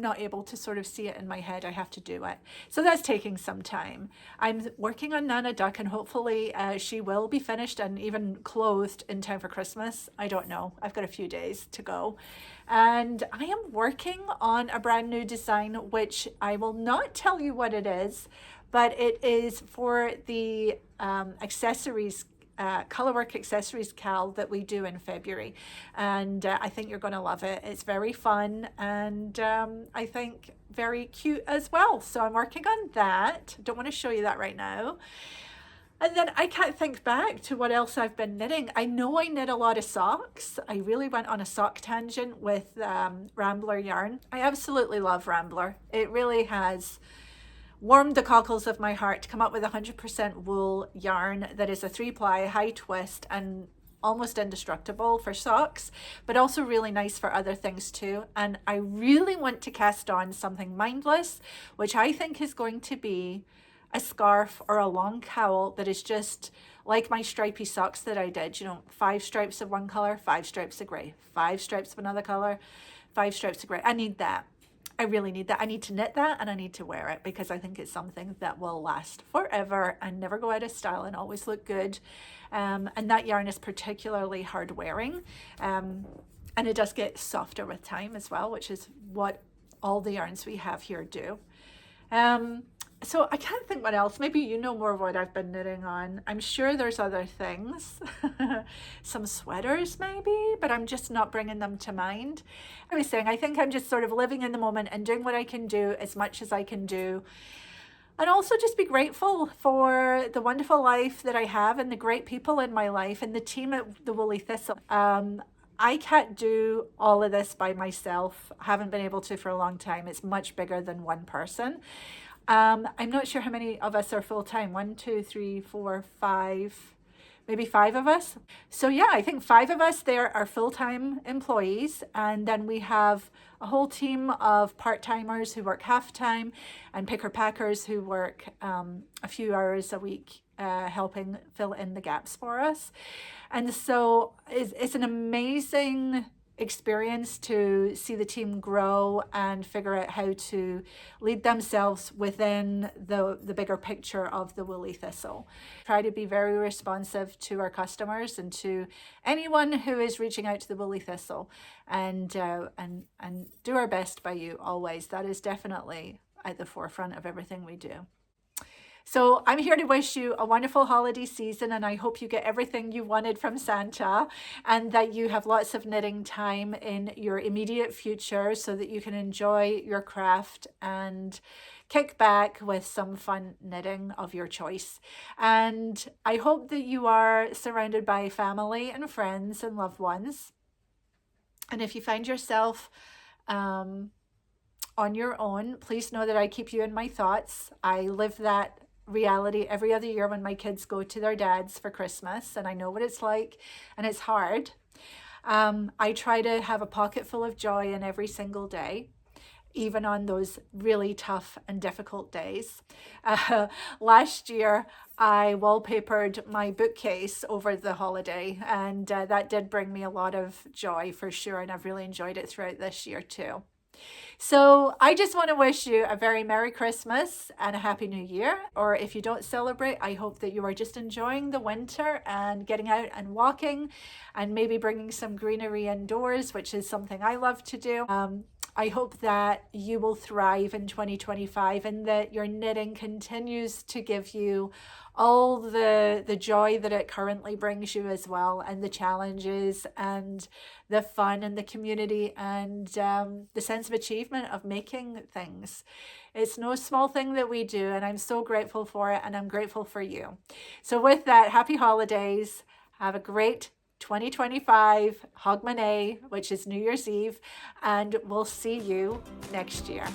[SPEAKER 1] not able to sort of see it in my head. I have to do it. So that's taking some time. I'm working on Nana Duck, and hopefully she will be finished and even clothed in time for Christmas. I don't know. I've got a few days to go. And I am working on a brand new design, which I will not tell you what it is, but it is for the accessories Colourwork Accessories Cal that we do in February. And I think you're going to love it. It's very fun and I think very cute as well. So I'm working on that. Don't want to show you that right now. And then I can't think back to what else I've been knitting. I know I knit a lot of socks. I really went on a sock tangent with Rambler yarn. I absolutely love Rambler. It really has warmed the cockles of my heart to come up with 100% wool yarn that is a 3-ply, high twist, and almost indestructible for socks, but also really nice for other things too. And I really want to cast on something mindless, which I think is going to be a scarf or a long cowl that is just like my stripy socks that I did, 5 stripes of one color, 5 stripes of gray, 5 stripes of another color, 5 stripes of gray. I need that. I really need that. I need to knit that and I need to wear it because I think it's something that will last forever and never go out of style and always look good. And that yarn is particularly hard wearing. And it does get softer with time as well, which is what all the yarns we have here do. So I can't think what else. Maybe you know more of what I've been knitting on. I'm sure there's other things. Some sweaters maybe, but I'm just not bringing them to mind. I was saying, I think I'm just sort of living in the moment and doing what I can do as much as I can do. And also just be grateful for the wonderful life that I have and the great people in my life and the team at the Woolly Thistle. I can't do all of this by myself. I haven't been able to for a long time. It's much bigger than one person. I'm not sure how many of us are full-time. 1, 2, 3, 4, 5, maybe 5 of us. So yeah, I think 5 of us there are full-time employees. And then we have a whole team of part-timers who work half-time and picker-packers who work a few hours a week helping fill in the gaps for us. And so it's an amazing experience to see the team grow and figure out how to lead themselves within the bigger picture of the Woolly Thistle. Try to be very responsive to our customers and to anyone who is reaching out to the Woolly Thistle and do our best by you always. That is definitely at the forefront of everything we do. So I'm here to wish you a wonderful holiday season, and I hope you get everything you wanted from Santa and that you have lots of knitting time in your immediate future so that you can enjoy your craft and kick back with some fun knitting of your choice. And I hope that you are surrounded by family and friends and loved ones. And if you find yourself on your own, please know that I keep you in my thoughts. I live that reality every other year when my kids go to their dads for Christmas, and I know what it's like, and it's hard. I try to have a pocket full of joy in every single day, even on those really tough and difficult days. Last year, I wallpapered my bookcase over the holiday, and that did bring me a lot of joy for sure, and I've really enjoyed it throughout this year too. So I just want to wish you a very Merry Christmas and a Happy New Year. Or if you don't celebrate, I hope that you are just enjoying the winter and getting out and walking and maybe bringing some greenery indoors, which is something I love to do. I hope that you will thrive in 2025 and that your knitting continues to give you all the joy that it currently brings you as well, and the challenges and the fun and the community and the sense of achievement of making things. It's no small thing that we do, and I'm so grateful for it, and I'm grateful for you. So with that, happy holidays. Have a great 2025 Hogmanay, which is New Year's Eve, and we'll see you next year.